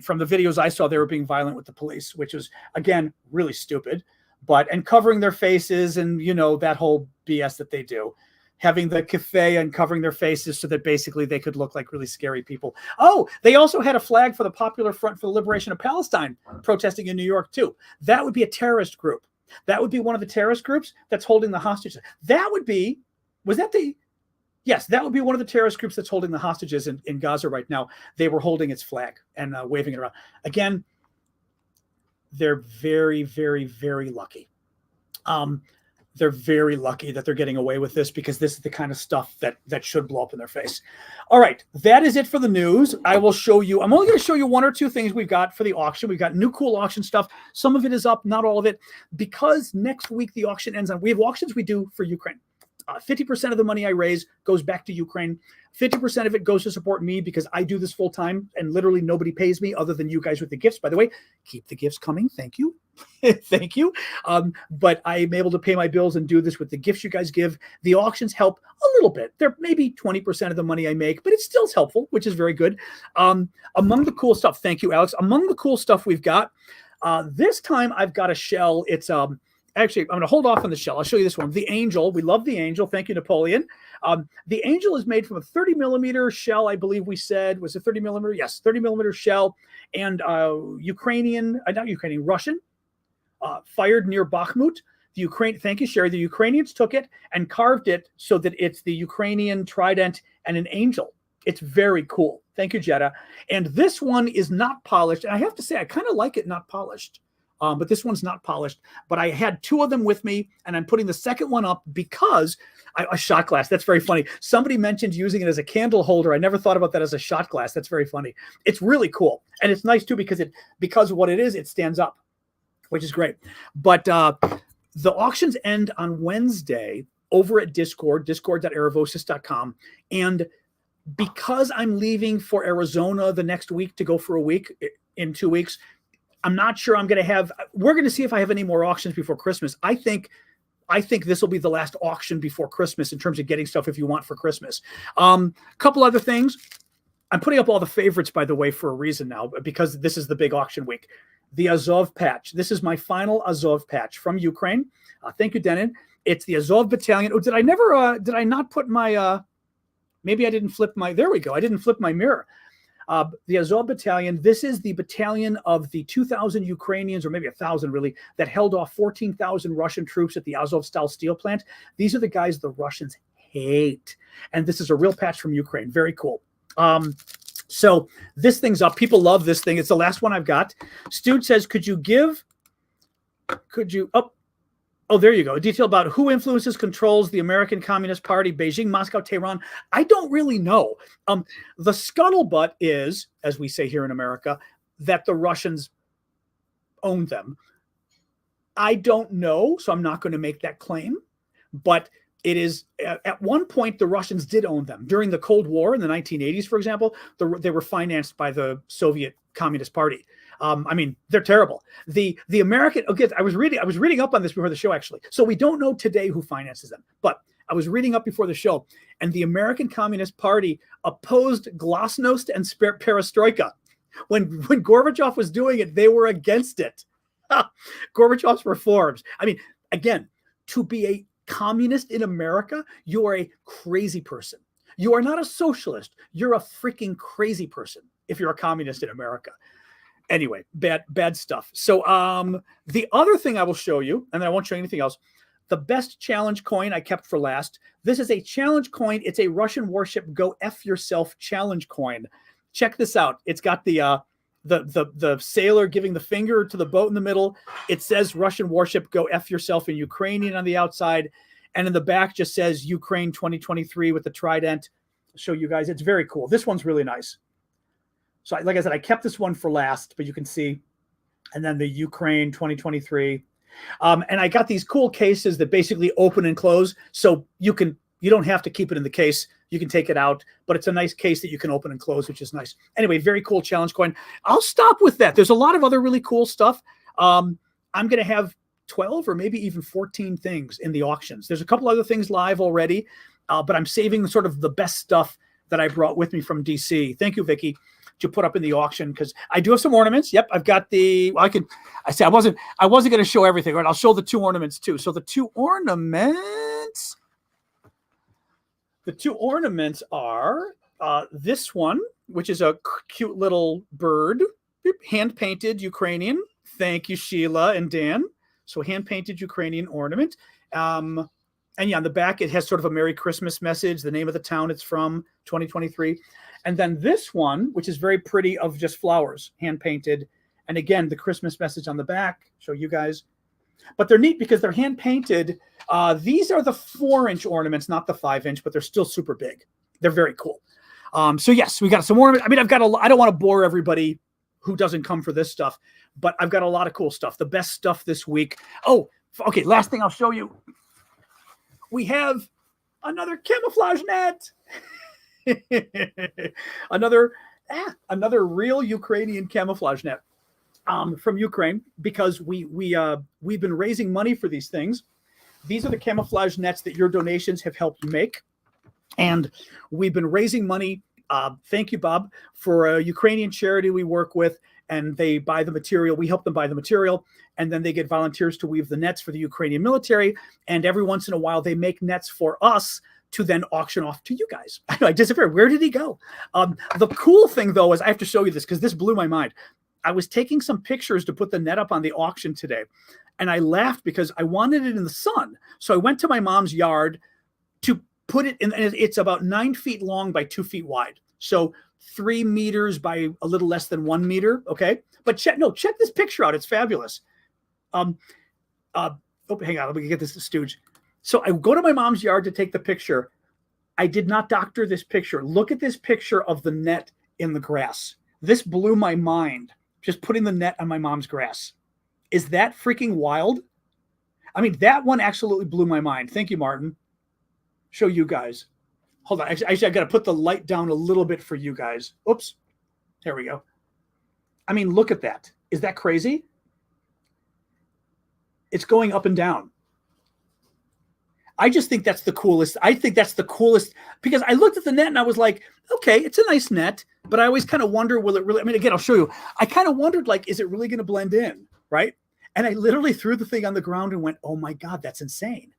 Speaker 1: from the videos I saw, they were being violent with the police, which was, again, really stupid. And covering their faces and, that whole BS that they do. Having the cafe and covering their faces so that basically they could look like really scary people. Oh, they also had a flag for the Popular Front for the Liberation of Palestine protesting in New York, too. That would be a terrorist group. That would be one of the terrorist groups that's holding the hostages. Yes, that would be one of the terrorist groups that's holding the hostages in Gaza right now. They were holding its flag and waving it around. Again, they're very, very, very lucky. They're very lucky that they're getting away with this, because this is the kind of stuff that should blow up in their face. All right, that is it for the news. I'm only going to show you one or two things we've got for the auction. We've got new cool auction stuff. Some of it is up, not all of it, because next week the auction ends we have auctions we do for Ukraine. 50% of the money I raise goes back to Ukraine. 50% of it goes to support me, because I do this full time and literally nobody pays me other than you guys with the gifts. By the way, keep the gifts coming. Thank you. Thank you. But I'm able to pay my bills and do this with the gifts you guys give. The auctions help a little bit. They're maybe 20% of the money I make, but it still is helpful, which is very good. Among the cool stuff, thank you, Alex. Among the cool stuff we've got, this time I've got a shell. It's actually, I'm going to hold off on the shell. I'll show you this one. The Angel. We love the Angel. Thank you, Napoleon. The Angel is made from a 30 millimeter shell, I believe we said. Was it 30 millimeter? Yes, 30 millimeter shell. And Russian, fired near Bakhmut. Thank you, Sherry. The Ukrainians took it and carved it so that it's the Ukrainian trident and an angel. It's very cool. Thank you, Jetta. And this one is not polished. And I have to say, I kind of like it not polished. But this one's not polished. But I had two of them with me, and I'm putting the second one up because a shot glass. That's very funny. Somebody mentioned using it as a candle holder. I never thought about that as a shot glass. That's very funny. It's really cool. And it's nice, too, because of what it is, it stands up, which is great. But the auctions end on Wednesday over at Discord, discord.aravosis.com. And because I'm leaving for Arizona the next week to go for a week in 2 weeks, I'm not sure we're going to see if I have any more auctions before Christmas. I think this will be the last auction before Christmas in terms of getting stuff if you want for Christmas. Couple other things. I'm putting up all the favorites, by the way, for a reason now, because this is the big auction week. The Azov patch. This is my final Azov patch from Ukraine. Thank you, Denon. It's the Azov battalion. Oh, did I not put my, maybe I didn't flip there we go. I didn't flip my mirror. The Azov battalion, this is the battalion of the 2,000 Ukrainians, or maybe 1,000 really, that held off 14,000 Russian troops at the Azovstal steel plant. These are the guys the Russians hate. And this is a real patch from Ukraine. Very cool. So this thing's up. People love this thing. It's the last one I've got. Stude says, oh, there you go. A detail about who influences, controls the American Communist Party, Beijing, Moscow, Tehran. I don't really know. The scuttlebutt is, as we say here in America, that the Russians own them. I don't know, so I'm not going to make that claim. But it is, at one point, the Russians did own them. During the Cold War in the 1980s, for example, they were financed by the Soviet Communist Party. They're terrible. The American, okay, I was reading up on this before the show, actually. So we don't know today who finances them, but I was reading up before the show, and the American Communist Party opposed glasnost and perestroika. When Gorbachev was doing it, they were against it. Gorbachev's reforms. Again, to be a communist in America, you are a crazy person. You are not a socialist. You're a freaking crazy person if you're a communist in America. Anyway, bad stuff. So the other thing I will show you, and then I won't show you anything else, the best challenge coin I kept for last. This is a challenge coin. It's a Russian warship Go F Yourself challenge coin. Check this out. It's got the sailor giving the finger to the boat in the middle. It says Russian warship Go F Yourself in Ukrainian on the outside. And in the back just says Ukraine 2023 with the trident. I'll show you guys. It's very cool. This one's really nice. So like I said, I kept this one for last, but you can see. And then the Ukraine 2023. And I got these cool cases that basically open and close. So you don't have to keep it in the case. You can take it out, but it's a nice case that you can open and close, which is nice. Anyway, very cool challenge coin. I'll stop with that. There's a lot of other really cool stuff. I'm going to have 12 or maybe even 14 things in the auctions. There's a couple other things live already, but I'm saving sort of the best stuff that I brought with me from DC. Thank you, Vicky, to put up in the auction, because I do have some ornaments. Yep, I've got the. Well, I wasn't going to show everything. Right, I'll show the 2 ornaments too. So the 2 ornaments. The 2 ornaments are this one, which is a cute little bird, hand painted Ukrainian. Thank you, Sheila and Dan. So hand painted Ukrainian ornament. And yeah, on the back, it has sort of a Merry Christmas message, the name of the town it's from, 2023. And then this one, which is very pretty, of just flowers, hand painted. And again, the Christmas message on the back, show you guys. But they're neat because they're hand painted. These are the 4-inch ornaments, not the 5-inch, but they're still super big. They're very cool. So yes, we got some ornaments. I mean, I don't want to bore everybody who doesn't come for this stuff, but I've got a lot of cool stuff. The best stuff this week. Oh, okay. Last thing I'll show you. We have another camouflage net. another real Ukrainian camouflage net from Ukraine, because we've been raising money for these things. These are the camouflage nets that your donations have helped make, and we've been raising money. Thank you, Bob, for a Ukrainian charity we work with, and they buy the material. We help them buy the material, and then they get volunteers to weave the nets for the Ukrainian military. And every once in a while, they make nets for us to then auction off to you guys. I disappeared. Where did he go? The cool thing, though, is I have to show you this because this blew my mind. I was taking some pictures to put the net up on the auction today, and I laughed because I wanted it in the sun. So I went to my mom's yard to put it in, and it's about 9 feet long by 2 feet wide. So 3 meters by a little less than 1 meter. Okay. But check this picture out. It's fabulous. Hang on. Let me get this to Stooge. So I go to my mom's yard to take the picture. I did not doctor this picture. Look at this picture of the net in the grass. This blew my mind, just putting the net on my mom's grass. Is that freaking wild? I mean, that one absolutely blew my mind. Thank you, Martin. Show you guys. Hold on. Actually, I got to put the light down a little bit for you guys. Oops. There we go. I mean, look at that. Is that crazy? It's going up and down. I just think that's the coolest. I think that's the coolest because I looked at the net and I was like, okay, it's a nice net, but I always kind of wonder, will it really, I mean, again, I'll show you. I kind of wondered, like, is it really going to blend in, right? And I literally threw the thing on the ground and went, oh my God, that's insane.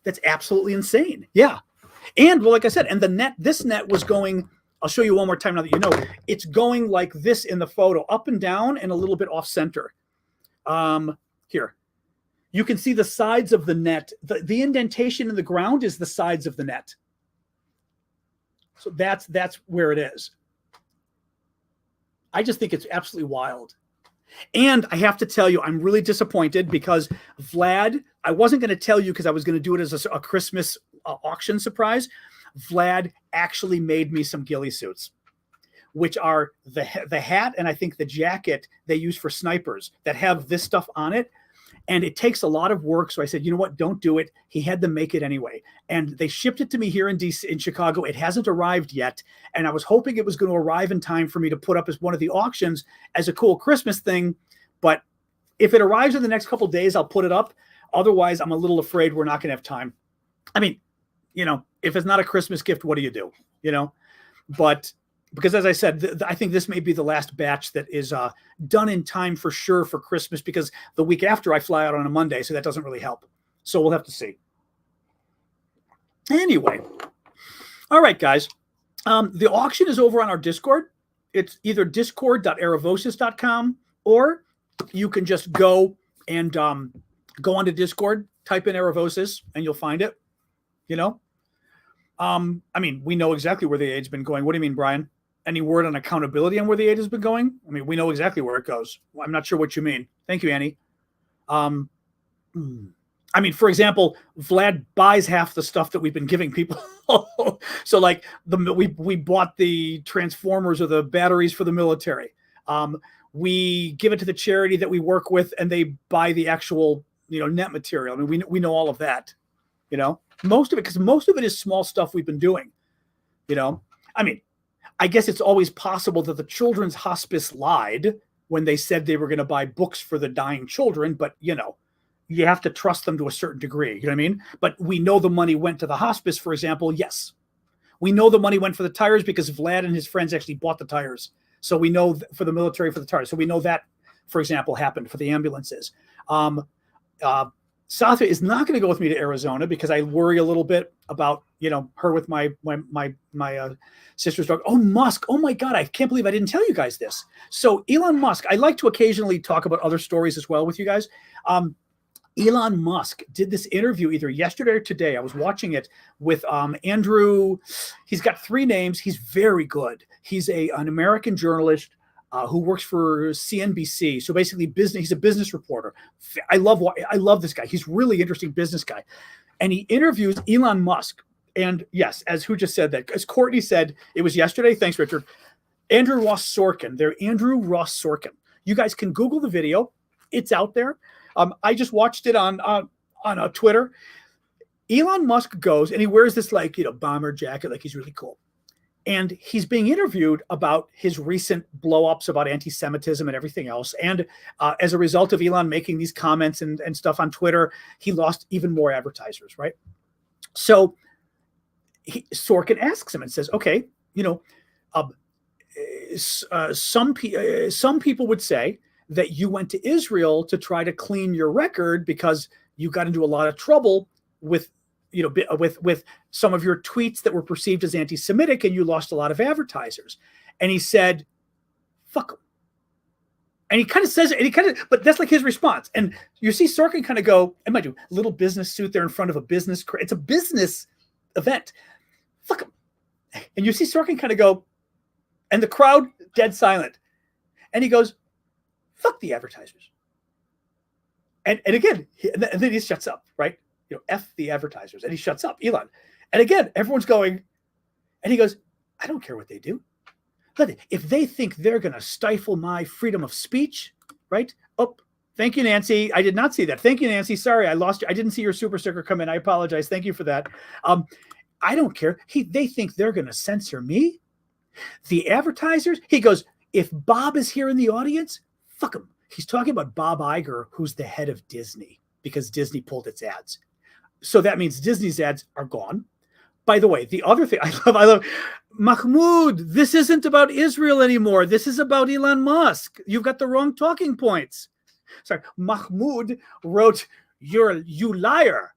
Speaker 1: That's absolutely insane. Yeah. And well, like I said, and the net, this net was going, I'll show you one more time now that you know, it's going like this in the photo, up and down and a little bit off center. Here. You can see the sides of the net. The indentation in the ground is the sides of the net. So that's where it is. I just think it's absolutely wild. And I have to tell you, I'm really disappointed because Vlad, I wasn't going to tell you because I was going to do it as a Christmas auction surprise. Vlad actually made me some ghillie suits, which are the hat and I think the jacket they use for snipers that have this stuff on it. And it takes a lot of work. So I said, you know what? Don't do it. He had them make it anyway. And they shipped it to me here in DC, in Chicago. It hasn't arrived yet. And I was hoping it was going to arrive in time for me to put up as one of the auctions as a cool Christmas thing. But if it arrives in the next couple of days, I'll put it up. Otherwise, I'm a little afraid we're not going to have time. I mean, you know, if it's not a Christmas gift, what do you do? You know, but because as I said, I think this may be the last batch that is done in time for sure for Christmas, because the week after I fly out on a Monday, so that doesn't really help. So we'll have to see. Anyway, all right, guys. The auction is over on our Discord. It's either discord.aravosis.com, or you can just go and go onto Discord, type in Aravosis, and you'll find it. You know? I mean, we know exactly where the aid's been going. What do you mean, Brian? Any word on accountability on where the aid has been going? I mean, we know exactly where it goes. I'm not sure what you mean. Thank you, Annie. I mean, for example, Vlad buys half the stuff that we've been giving people. So like we bought the transformers or the batteries for the military. We give it to the charity that we work with and they buy the actual, you know, net material. I mean, we know all of that, you know, most of it, because most of it is small stuff we've been doing, you know. I mean, I guess it's always possible that the children's hospice lied, when they said they were going to buy books for the dying children, but you have to trust them to a certain degree. You know what I mean? But we know the money went to the hospice, for example. Yes. We know the money went for the tires because Vlad and his friends actually bought the tires. So we know for the military for the tires. So we know that, for example, happened for the ambulances. Satya is not going to go with me to Arizona because I worry a little bit about, her with my sister's dog. Oh, Musk. Oh my God. I can't believe I didn't tell you guys this. So Elon Musk, I like to occasionally talk about other stories as well with you guys. Elon Musk did this interview either yesterday or today. I was watching it with Andrew. He's got 3 names. He's very good. He's an American journalist who works for CNBC. So basically business. He's a business reporter. I love this guy. He's really interesting business guy. And he interviews Elon Musk. And yes, as who just said that, as Courtney said, it was yesterday. Thanks, Richard. Andrew Ross Sorkin. They're Andrew Ross Sorkin. You guys can Google the video. It's out there. I just watched it on Twitter. Elon Musk goes and he wears this bomber jacket, like he's really cool. And he's being interviewed about his recent blow-ups about anti-Semitism and everything else. And as a result of Elon making these comments and stuff on Twitter, he lost even more advertisers, right? So Sorkin asks him and says, okay, some people would say that you went to Israel to try to clean your record because you got into a lot of trouble with some of your tweets that were perceived as anti-Semitic and you lost a lot of advertisers. And he said, fuck them. And he kind of says it, but that's like his response. And you see Sorkin kind of go, and mind you, little business suit there in front of a business, it's a business event. Fuck them. And you see Sorkin kind of go, and the crowd dead silent. And he goes, fuck the advertisers. And again, and then he shuts up, right? F the advertisers. And he shuts up, Elon. And again, everyone's going, and he goes, I don't care what they do. But if they think they're going to stifle my freedom of speech, right? Oh, thank you, Nancy. I did not see that. Thank you, Nancy. Sorry, I lost you. I didn't see your super sticker come in. I apologize. Thank you for that. I don't care. They think they're going to censor me. The advertisers, he goes, if Bob is here in the audience, fuck him. He's talking about Bob Iger, who's the head of Disney, because Disney pulled its ads. So that means Disney's ads are gone. By the way, the other thing I love, Mahmoud, this isn't about Israel anymore. This is about Elon Musk. You've got the wrong talking points. Sorry, Mahmoud wrote, you liar,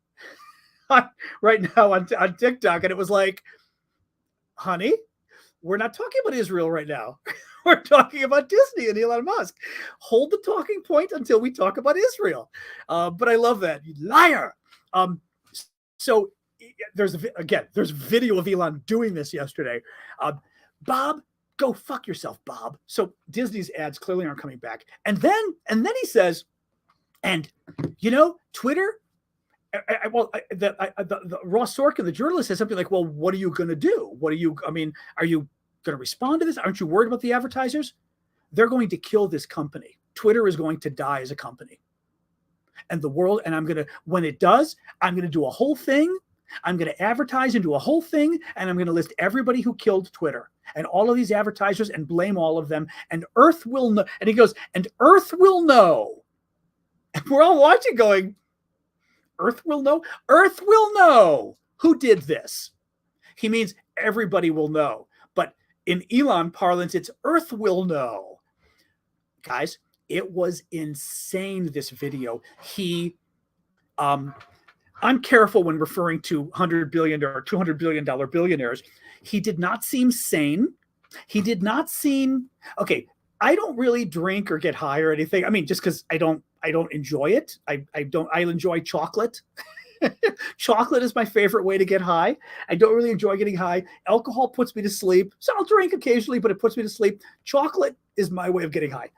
Speaker 1: right now on TikTok. And it was like, honey, we're not talking about Israel right now. We're talking about Disney and Elon Musk. Hold the talking point until we talk about Israel. But I love that. You liar. So there's video of Elon doing this yesterday. Bob, go fuck yourself, Bob. So Disney's ads clearly aren't coming back. And then he says, and Twitter. The Ross Sorkin, the journalist, says something like, well, what are you going to do? Are you going to respond to this? Aren't you worried about the advertisers? They're going to kill this company. Twitter is going to die as a company. And the world, and when it does, I'm going to do a whole thing. I'm going to advertise and do a whole thing. And I'm going to list everybody who killed Twitter and all of these advertisers and blame all of them. And Earth will know. And he goes, and Earth will know. And we're all watching going, Earth will know? Earth will know who did this. He means everybody will know. But in Elon parlance, it's Earth will know. Guys, it was insane, this video. I'm careful when referring to $100 billion or $200 billion billionaires. He did not seem sane. He did not seem, okay, I don't really drink or get high or anything. I mean, just because I don't enjoy it. I enjoy chocolate. Chocolate is my favorite way to get high. I don't really enjoy getting high. Alcohol puts me to sleep. So I'll drink occasionally, but it puts me to sleep. Chocolate is my way of getting high.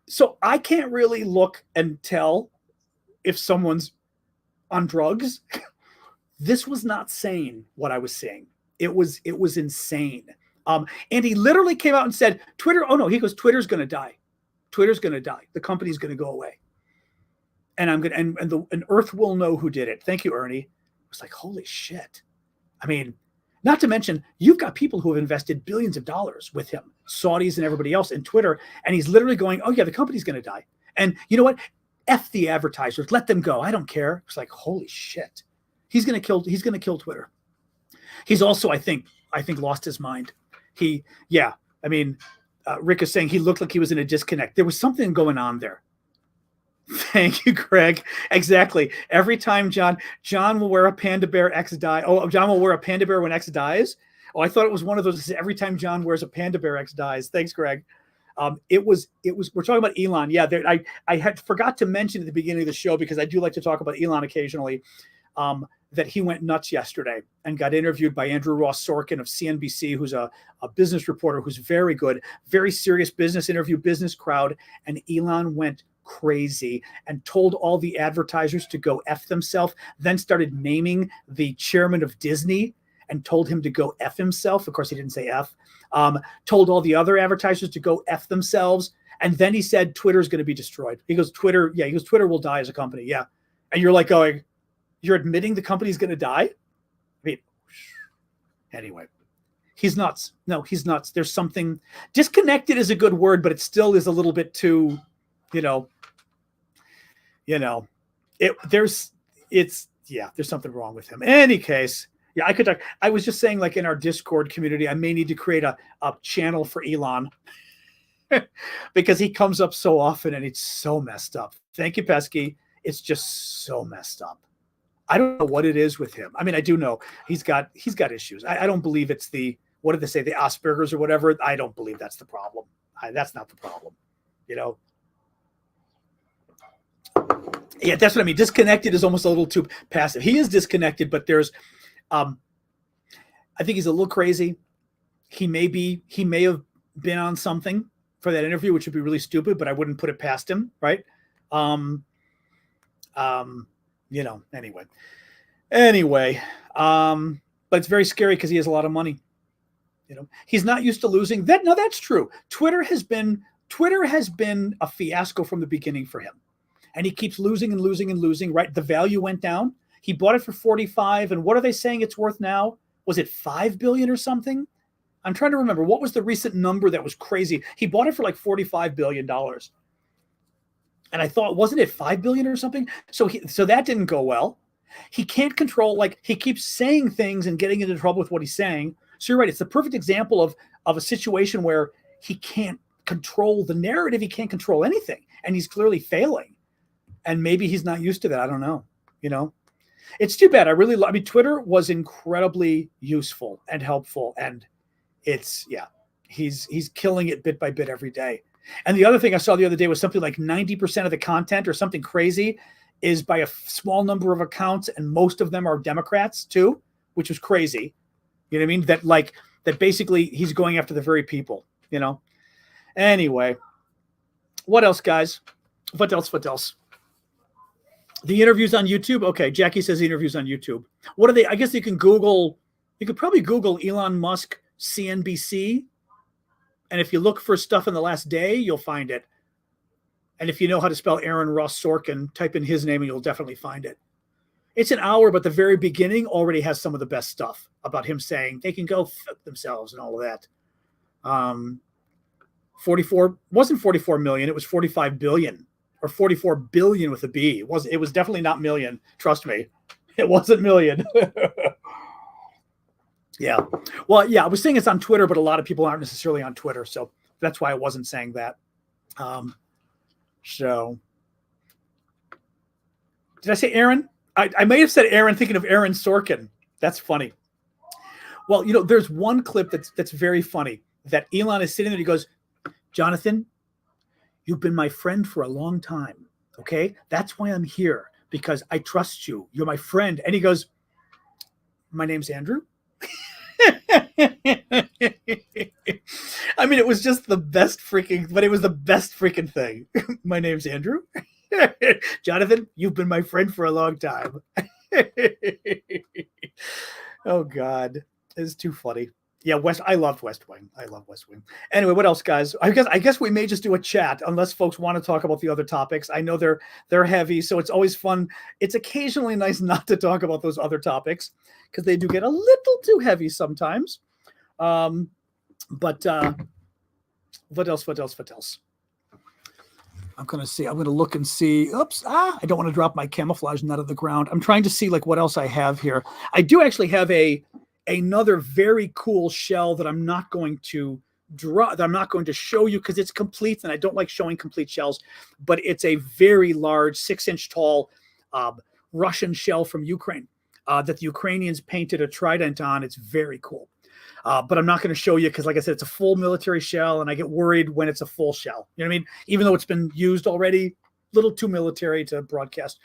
Speaker 1: So I can't really look and tell if someone's on drugs. This was not sane, what I was seeing. It was insane. And he literally came out and said, Twitter, oh no, he goes, Twitter's going to die. Twitter's going to die. The company's going to go away. And I'm going to, and Earth will know who did it. Thank you, Ernie. It was like, holy shit. I mean, Not to mention, you've got people who have invested billions of dollars with him, Saudis and everybody else in Twitter. And he's literally going, oh, yeah, the company's going to die. And you know what? F the advertisers. Let them go. I don't care. It's like, holy shit. He's going to kill Twitter. He's also, I think, lost his mind. Rick is saying he looked like he was in a disconnect. There was something going on there. Thank you, Greg. Exactly. Every time John will wear a panda bear, X die. Oh, John will wear a panda bear when X dies. Oh, I thought it was one of those. Every time John wears a panda bear, X dies. Thanks, Greg. It was. We're talking about Elon. Yeah, I had forgot to mention at the beginning of the show, because I do like to talk about Elon occasionally. That he went nuts yesterday and got interviewed by Andrew Ross Sorkin of CNBC, who's a business reporter who's very good, very serious business interview, business crowd. And Elon went crazy and told all the advertisers to go F themselves, then started naming the chairman of Disney and told him to go F himself. Of course, he didn't say F. Told all the other advertisers to go F themselves. And then he said, Twitter's going to be destroyed. He goes, Twitter will die as a company. Yeah. And you're like going, you're admitting the company's going to die? I mean, anyway, he's nuts. No, he's nuts. There's something, disconnected is a good word, but it still is a little bit too, there's something wrong with him. In any case, yeah, I could talk. I was just saying, like in our Discord community, I may need to create a channel for Elon because he comes up so often and it's so messed up. Thank you, Pesky. It's just so messed up. I don't know what it is with him. I mean, I do know he's got issues. I don't believe it's what did they say, the Asperger's or whatever. I don't believe that's the problem. That's not the problem. Yeah, that's what I mean. Disconnected is almost a little too passive. He is disconnected, but there's, I think he's a little crazy. He may have been on something for that interview, which would be really stupid, but I wouldn't put it past him, right? Anyway, but it's very scary because he has a lot of money. He's not used to losing. That's true. Twitter has been a fiasco from the beginning for him. And he keeps losing and losing and losing, right? The value went down. He bought it for 45. And what are they saying it's worth now? Was it 5 billion or something? I'm trying to remember. What was the recent number that was crazy? He bought it for like $45 billion. And I thought, wasn't it 5 billion or something? So that didn't go well. He can't control, he keeps saying things and getting into trouble with what he's saying. So you're right. It's the perfect example of a situation where he can't control the narrative. He can't control anything. And he's clearly failing. And maybe he's not used to that. I don't know. It's too bad. Twitter was incredibly useful and helpful. And he's killing it bit by bit every day. And the other thing I saw the other day was something like 90% of the content or something crazy is by a small number of accounts. And most of them are Democrats too, which was crazy. You know what I mean? That basically he's going after the very people, Anyway, what else, guys? What else? The interviews on YouTube. Okay. Jackie says the interviews on YouTube. What are they? I guess you could probably Google Elon Musk CNBC. And if you look for stuff in the last day, you'll find it. And if you know how to spell Aaron Ross Sorkin, type in his name and you'll definitely find it. It's an hour, but the very beginning already has some of the best stuff about him saying they can go fuck themselves and all of that. 44 wasn't 44 million. It was 45 billion or 44 billion with a B. It was definitely not million. Trust me. It wasn't million. Yeah. Well, yeah, I was saying it's on Twitter, but a lot of people aren't necessarily on Twitter. So that's why I wasn't saying that. So did I say Aaron? I may have said Aaron thinking of Aaron Sorkin. That's funny. Well, there's one clip that's very funny that Elon is sitting there. He goes, Jonathan, you've been my friend for a long time. Okay. That's why I'm here, because I trust you. You're my friend. And he goes, my name's Andrew. I mean, it was just the best freaking thing. My name's Andrew. Jonathan, you've been my friend for a long time. Oh God, it's too funny. Yeah, I loved West Wing. I love West Wing. Anyway, what else, guys? I guess we may just do a chat unless folks want to talk about the other topics. I know they're heavy, so it's always fun. It's occasionally nice not to talk about those other topics because they do get a little too heavy sometimes. But what else? What else? I'm going to see. I'm going to look and see. Oops. I don't want to drop my camouflage net of the ground. I'm trying to see like what else I have here. I do actually have another very cool shell that I'm not going to draw, that I'm not going to show you because it's complete, and I don't like showing complete shells, but it's a very large 6-inch tall Russian shell from Ukraine that the Ukrainians painted a trident on. It's very cool. But I'm not going to show you because, like I said, it's a full military shell, and I get worried when it's a full shell. You know what I mean? Even though it's been used already, little too military to broadcast.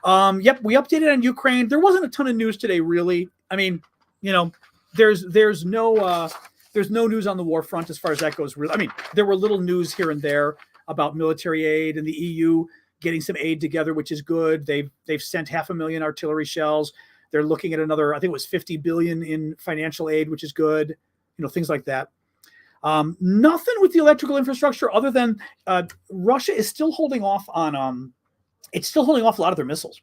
Speaker 1: Yep, we updated on Ukraine. There wasn't a ton of news today, really. I mean, you know, there's no news on the war front as far as that goes. Really, I mean, there were little news here and there about military aid and the EU getting some aid together, which is good. They've sent 500,000 artillery shells. They're looking at another, I think it was 50 billion in financial aid, which is good. You know, things like that. Nothing with the electrical infrastructure other than Russia is still holding off on. It's still holding off a lot of their missiles.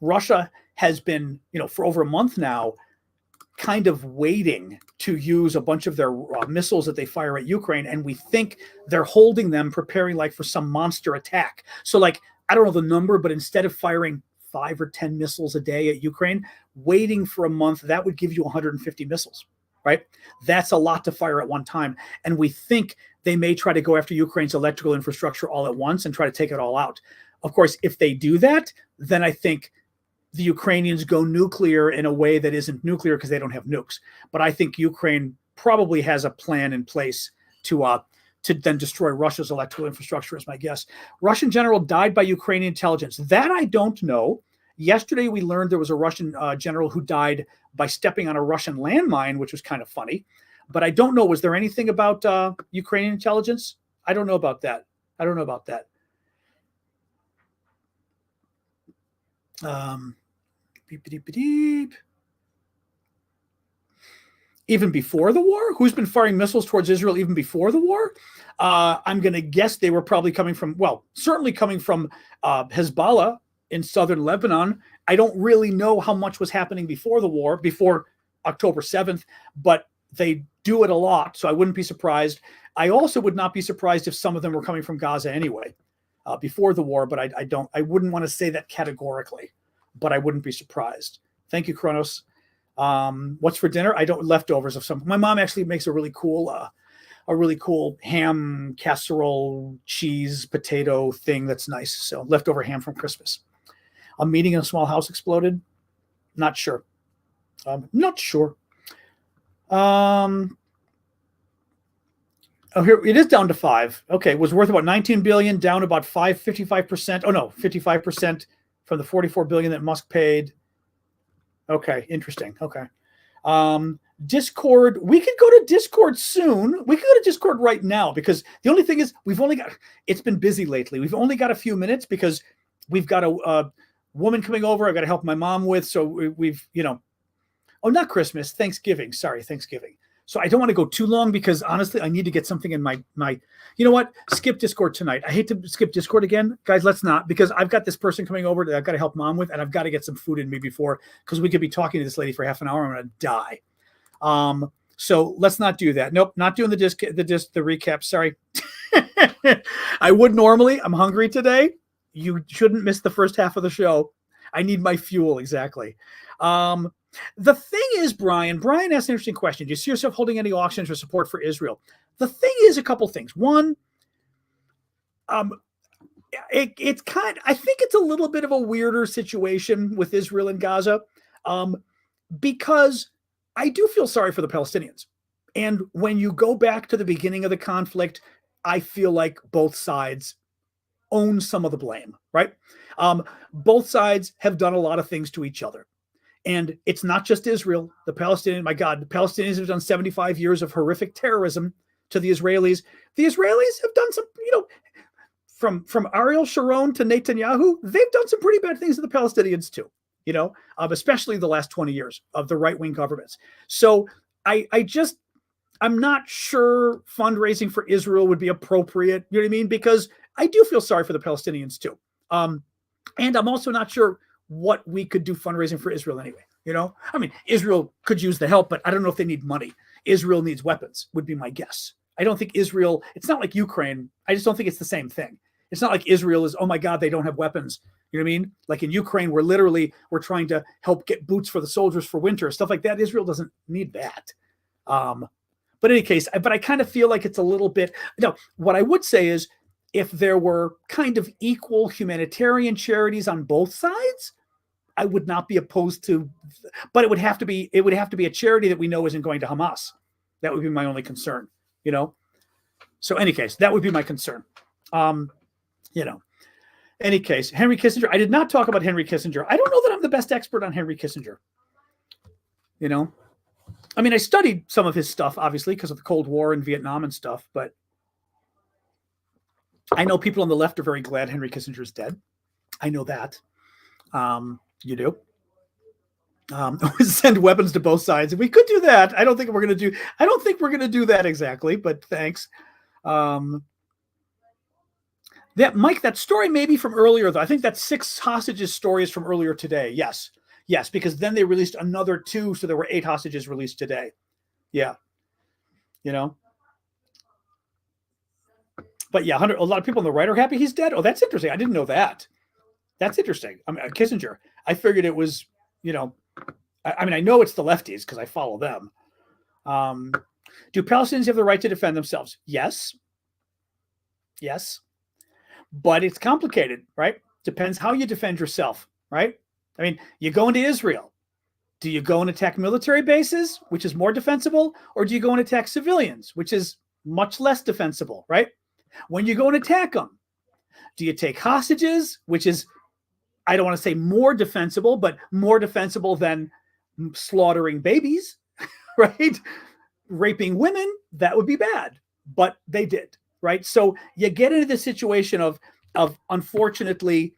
Speaker 1: Russia has been, you know, for over a month now, kind of waiting to use a bunch of their missiles that they fire at Ukraine, and we think they're holding them, preparing like for some monster attack. So, like, I don't know the number, but instead of firing 5 or 10 missiles a day at Ukraine, waiting for a month, that would give you 150 missiles, right? That's a lot to fire at one time. And we think they may try to go after Ukraine's electrical infrastructure all at once and try to take it all out. Of course, if they do that, then I think the Ukrainians go nuclear in a way that isn't nuclear because they don't have nukes. But I think Ukraine probably has a plan in place to then destroy Russia's electrical infrastructure, is my guess. Russian general died by Ukrainian intelligence. That I don't know. Yesterday, we learned there was a Russian general who died by stepping on a Russian landmine, which was kind of funny. But I don't know. Was there anything about Ukrainian intelligence? I don't know about that. Beep, beep, beep, beep. Even before the war? Who's been firing missiles towards Israel even before the war? I'm going to guess they were probably coming from, well, certainly coming from Hezbollah in southern Lebanon. I don't really know how much was happening before the war, before October 7th, but they do it a lot, so I wouldn't be surprised. I also would not be surprised if some of them were coming from Gaza anyway, before the war, but I wouldn't want to say that categorically, but I wouldn't be surprised. Thank you, Kronos. What's for dinner? Leftovers of some. My mom actually makes a really cool ham casserole cheese potato thing that's nice. So leftover ham from Christmas. A meeting in a small house exploded. Not sure. Oh, here it is, down to 5. Okay, it was worth about 19 billion, down about 55%. Oh no, 55% from the 44 billion that Musk paid. Okay, interesting. Okay. Discord, we could go to Discord soon. We could go to Discord right now because the only thing is it's been busy lately. We've only got a few minutes because we've got a woman coming over I've got to help my mom with. So we've, not Christmas, Thanksgiving. Sorry, Thanksgiving. So I don't want to go too long because honestly, I need to get something in my, you know what? Skip Discord tonight. I hate to skip Discord again. Guys, let's not, because I've got this person coming over that I've got to help mom with, and I've got to get some food in me before, because we could be talking to this lady for half an hour. I'm going to die. So let's not do that. Nope. Not doing the recap. Sorry. I would normally. I'm hungry today. You shouldn't miss the first half of the show. I need my fuel. Exactly. The thing is, Brian asked an interesting question. Do you see yourself holding any auctions or support for Israel? The thing is a couple things. One, I think it's a little bit of a weirder situation with Israel and Gaza, because I do feel sorry for the Palestinians. And when you go back to the beginning of the conflict, I feel like both sides own some of the blame, right? Both sides have done a lot of things to each other. And it's not just Israel. The Palestinians have done 75 years of horrific terrorism to the Israelis. The Israelis have done some, from Ariel Sharon to Netanyahu, they've done some pretty bad things to the Palestinians too, especially the last 20 years of the right-wing governments. So I just, I'm not sure fundraising for Israel would be appropriate. You know what I mean? Because I do feel sorry for the Palestinians too. And I'm also not sure what we could do fundraising for Israel anyway. I mean, Israel could use the help, but I don't know if they need money. Israel needs weapons, would be my guess. I don't think Israel, it's not like Ukraine. I just don't think it's the same thing. It's not like Israel is, oh my God, they don't have weapons. You know what I mean? Like in Ukraine, we're trying to help get boots for the soldiers for winter, stuff like that. Israel doesn't need that. But in any case, I kind of feel like it's a little bit, no, what I would say is if there were kind of equal humanitarian charities on both sides, I would not be opposed to, but it would have to be a charity that we know isn't going to Hamas. That would be my only concern, So in any case, that would be my concern. Any case, Henry Kissinger, I did not talk about Henry Kissinger. I don't know that I'm the best expert on Henry Kissinger. I mean, I studied some of his stuff, obviously, because of the Cold War and Vietnam and stuff, but I know people on the left are very glad Henry Kissinger is dead. I know that. You do. Send weapons to both sides. If we could do that, I don't think we're going to do that exactly, but thanks. That story may be from earlier, though. I think that 6 hostages story is from earlier today. Yes, because then they released another 2, so there were 8 hostages released today. Yeah, But yeah, a lot of people on the right are happy he's dead. Oh, that's interesting. I didn't know that. That's interesting. I mean, Kissinger. I figured it was, I mean, I know it's the lefties because I follow them. Do Palestinians have the right to defend themselves? Yes. But it's complicated, right? Depends how you defend yourself, right? I mean, you go into Israel. Do you go and attack military bases, which is more defensible, or do you go and attack civilians, which is much less defensible, right? When you go and attack them, do you take hostages, which is, I don't want to say more defensible, but more defensible than slaughtering babies, right? Raping women, that would be bad, but they did, right? So you get into the situation of unfortunately,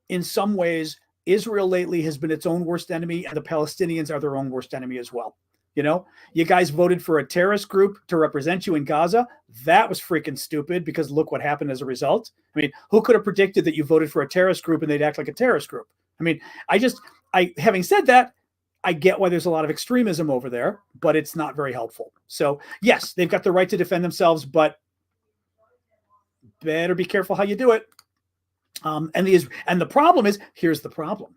Speaker 1: in some ways, Israel lately has been its own worst enemy, and the Palestinians are their own worst enemy as well. You guys voted for a terrorist group to represent you in Gaza. That was freaking stupid because look what happened as a result. I mean, who could have predicted that you voted for a terrorist group and they'd act like a terrorist group? I mean, having said that, I get why there's a lot of extremism over there, but it's not very helpful. So yes, they've got the right to defend themselves, but better be careful how you do it. And the problem is, here's the problem.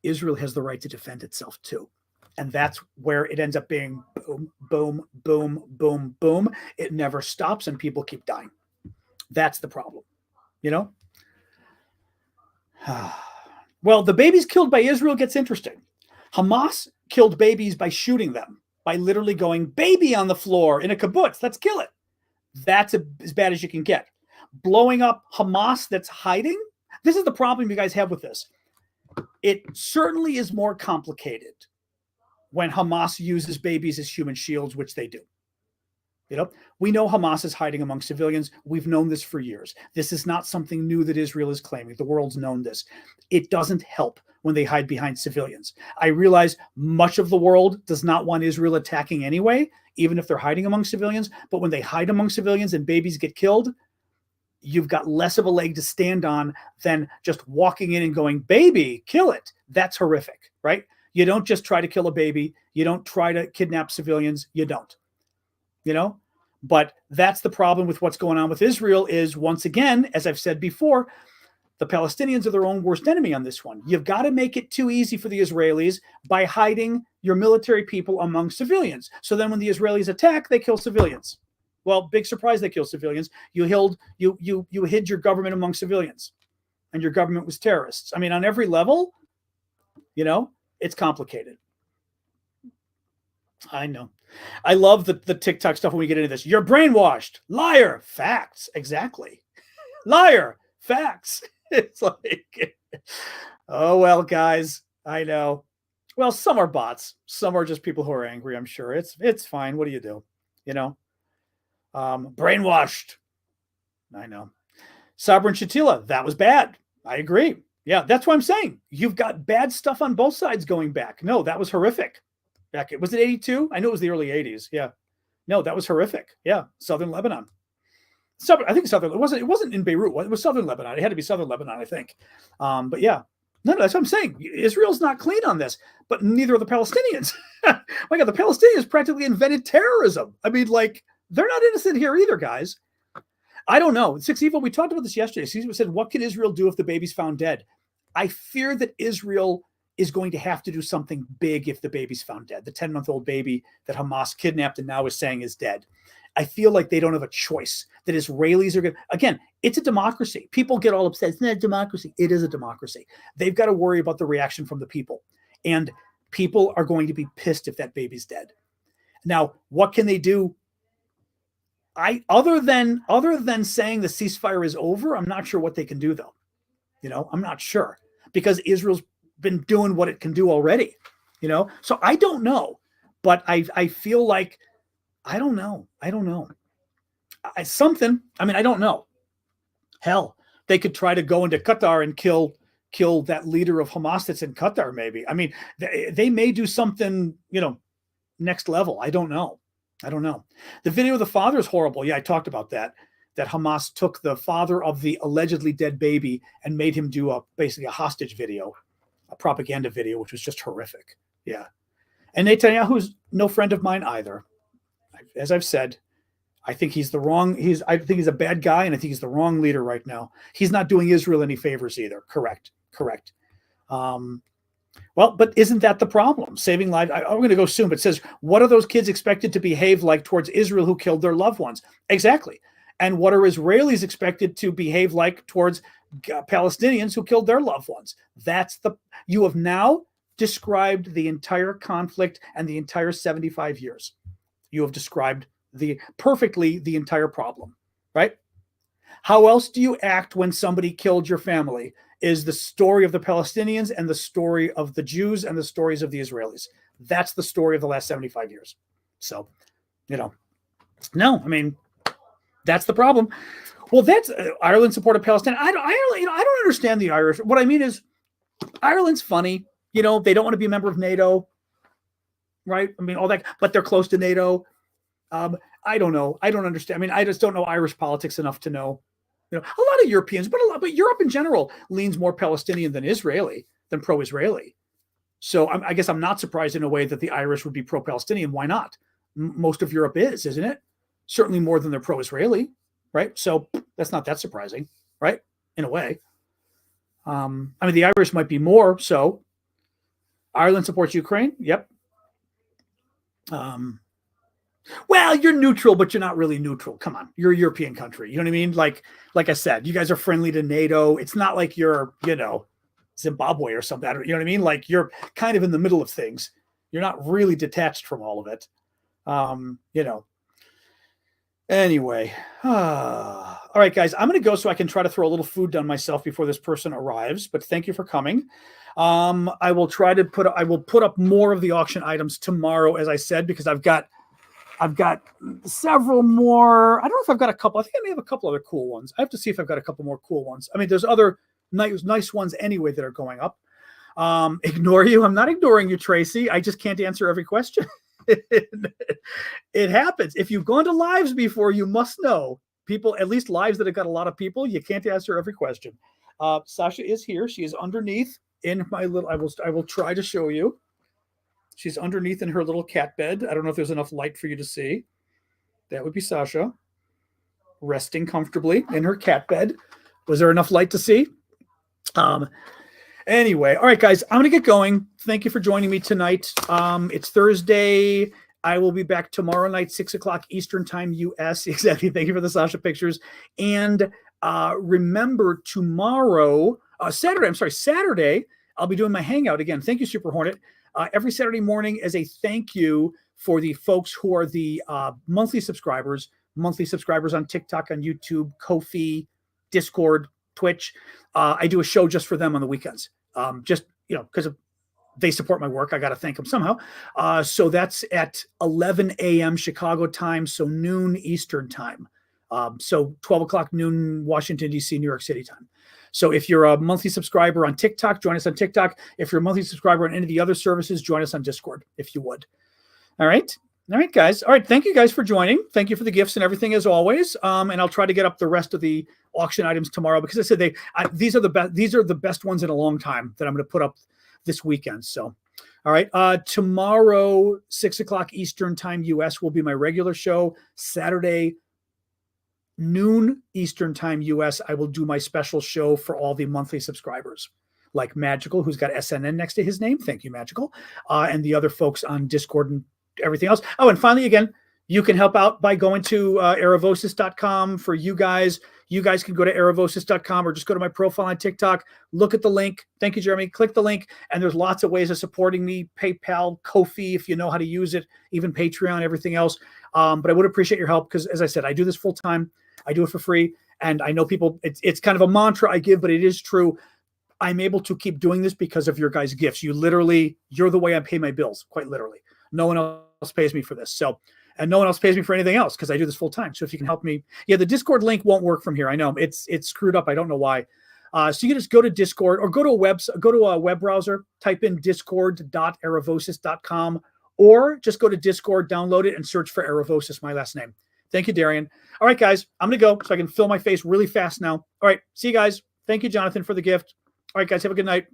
Speaker 1: Israel has the right to defend itself too. And that's where it ends up being boom, boom, boom, boom, boom. It never stops and people keep dying. That's the problem, Well, the babies killed by Israel gets interesting. Hamas killed babies by shooting them, by literally going baby on the floor in a kibbutz. Let's kill it. That's as bad as you can get. Blowing up Hamas that's hiding. This is the problem you guys have with this. It certainly is more complicated when Hamas uses babies as human shields, which they do. We know Hamas is hiding among civilians. We've known this for years. This is not something new that Israel is claiming. The world's known this. It doesn't help when they hide behind civilians. I realize much of the world does not want Israel attacking anyway, even if they're hiding among civilians. But when they hide among civilians and babies get killed, you've got less of a leg to stand on than just walking in and going, baby, kill it. That's horrific, right? You don't just try to kill a baby. You don't try to kidnap civilians. You don't, But that's the problem with what's going on with Israel is, once again, as I've said before, the Palestinians are their own worst enemy on this one. You've got to make it too easy for the Israelis by hiding your military people among civilians. So then when the Israelis attack, they kill civilians. Well, big surprise, they kill civilians. You hid your government among civilians, and your government was terrorists. I mean, on every level, it's complicated. I know. I love the TikTok stuff when we get into this. You're brainwashed. Liar. Facts. Exactly. Liar. Facts. It's like, oh, well, guys, I know. Well, some are bots. Some are just people who are angry, I'm sure. It's fine. What do you do? Brainwashed. I know. Sabra and Shatila, that was bad. I agree. Yeah, that's what I'm saying. You've got bad stuff on both sides going back. No, that was horrific. Was it 82? I know it was the early 80s. Yeah. No, that was horrific. Yeah, southern Lebanon. I think southern. It wasn't in Beirut. It was southern Lebanon. It had to be southern Lebanon, I think. But yeah, no, that's what I'm saying. Israel's not clean on this, but neither are the Palestinians. My God, the Palestinians practically invented terrorism. I mean, like, they're not innocent here either, guys. I don't know. Six Evil, we talked about this yesterday. Six Evil said, what can Israel do if the baby's found dead? I fear that Israel is going to have to do something big if the baby's found dead. The 10-month-old baby that Hamas kidnapped and now is saying is dead. I feel like they don't have a choice, that Israelis are going to, again, it's a democracy. People get all upset. It's not a democracy. It is a democracy. They've got to worry about the reaction from the people. And people are going to be pissed if that baby's dead. Now, what can they do? Other than saying the ceasefire is over, I'm not sure what they can do, though. I'm not sure, because Israel's been doing what it can do already, So I don't know, but I feel like, I don't know. I don't know. I don't know. Hell, they could try to go into Qatar and kill that leader of Hamas that's in Qatar, maybe. I mean, they may do something, next level. I don't know. The video of the father is horrible. Yeah, I talked about that Hamas took the father of the allegedly dead baby and made him do basically a hostage video, a propaganda video, which was just horrific. Yeah. And Netanyahu's no friend of mine either. As I've said, I think he's I think he's a bad guy, and I think he's the wrong leader right now. He's not doing Israel any favors either. Correct. Well, but isn't that the problem? Saving lives. I'm going to go soon, but it says, what are those kids expected to behave like towards Israel who killed their loved ones? Exactly. And what are Israelis expected to behave like towards Palestinians who killed their loved ones? You have now described the entire conflict and the entire 75 years. You have described perfectly the entire problem, right? How else do you act when somebody killed your family? Is the story of the Palestinians and the story of the Jews and the stories of the Israelis. That's the story of the last 75 years. So, no, I mean, that's the problem. Well, that's Ireland supported Palestine. I don't understand the Irish. What I mean is, Ireland's funny. They don't want to be a member of NATO, right? I mean, all that, but they're close to NATO. I don't know. I don't understand. I mean, I just don't know Irish politics enough to know. A lot of Europeans, but Europe in general leans more Palestinian than pro-Israeli. So I guess I'm not surprised in a way that the Irish would be pro-Palestinian. Why not? Most of Europe isn't it? Certainly more than they're pro-Israeli, right? So that's not that surprising, right? In a way. I mean, the Irish might be more so. Ireland supports Ukraine. Yep. Well, you're neutral, but you're not really neutral. Come on. You're a European country. You know what I mean? Like I said, you guys are friendly to NATO. It's not like you're, Zimbabwe or something. You know what I mean? Like, you're kind of in the middle of things. You're not really detached from all of it. Anyway. All right, guys, I'm going to go so I can try to throw a little food down myself before this person arrives. But thank you for coming. I will put up more of the auction items tomorrow, as I said, because I've got several more. I don't know if I've got a couple. I think I may have a couple other cool ones. I have to see if I've got a couple more cool ones. I mean, there's other nice ones anyway that are going up. Ignore you. I'm not ignoring you, Tracy. I just can't answer every question. It happens. If you've gone to lives before, you must know. People, at least lives that have got a lot of people, you can't answer every question. Sasha is here. She is underneath in my little, I will try to show you. She's underneath in her little cat bed. I don't know if there's enough light for you to see. That would be Sasha resting comfortably in her cat bed. Was there enough light to see? Anyway, all right, guys, I'm going to get going. Thank you for joining me tonight. It's Thursday. I will be back tomorrow night, 6:00 Eastern time, US. Exactly. Thank you for the Sasha pictures. And remember, tomorrow, Saturday, I'll be doing my hangout again. Thank you, Super Hornet. Every Saturday morning as a thank you for the folks who are the monthly subscribers on TikTok, on YouTube, Ko-fi, Discord, Twitch. I do a show just for them on the weekends. Because they support my work. I got to thank them somehow. So that's at 11 a.m. Chicago time, so noon Eastern time. So 12 o'clock noon Washington, D.C., New York City time. So if you're a monthly subscriber on TikTok, join us on TikTok. If you're a monthly subscriber on any of the other services, join us on Discord, if you would. All right. All right, guys. All right. Thank you guys for joining. Thank you for the gifts and everything as always. And I'll try to get up the rest of the auction items tomorrow because I said these are the best. These are the best ones in a long time that I'm going to put up this weekend. So, all right. Tomorrow, 6:00 Eastern time, US will be my regular show. Saturday, noon Eastern time, US, I will do my special show for all the monthly subscribers, like Magical, who's got SNN next to his name. Thank you, Magical, and the other folks on Discord and everything else. Oh, and finally, again, you can help out by going to aravosis.com for you guys. You guys can go to aravosis.com or just go to my profile on TikTok. Look at the link. Thank you, Jeremy. Click the link. And there's lots of ways of supporting me. PayPal, Ko-fi, if you know how to use it, even Patreon, everything else. But I would appreciate your help because, as I said, I do this full time. I do it for free. And I know people, it's kind of a mantra I give, but it is true. I'm able to keep doing this because of your guys' gifts. You're the way I pay my bills, quite literally. No one else pays me for this. So, and no one else pays me for anything else because I do this full time. So if you can help me, yeah, the Discord link won't work from here. I know it's screwed up. I don't know why. So you can just go to Discord or go to a web browser, type in discord.aravosis.com, or just go to Discord, download it, and search for Aravosis, my last name. Thank you, Darian. All right, guys, I'm going to go so I can fill my face really fast now. All right, see you guys. Thank you, Jonathan, for the gift. All right, guys, have a good night.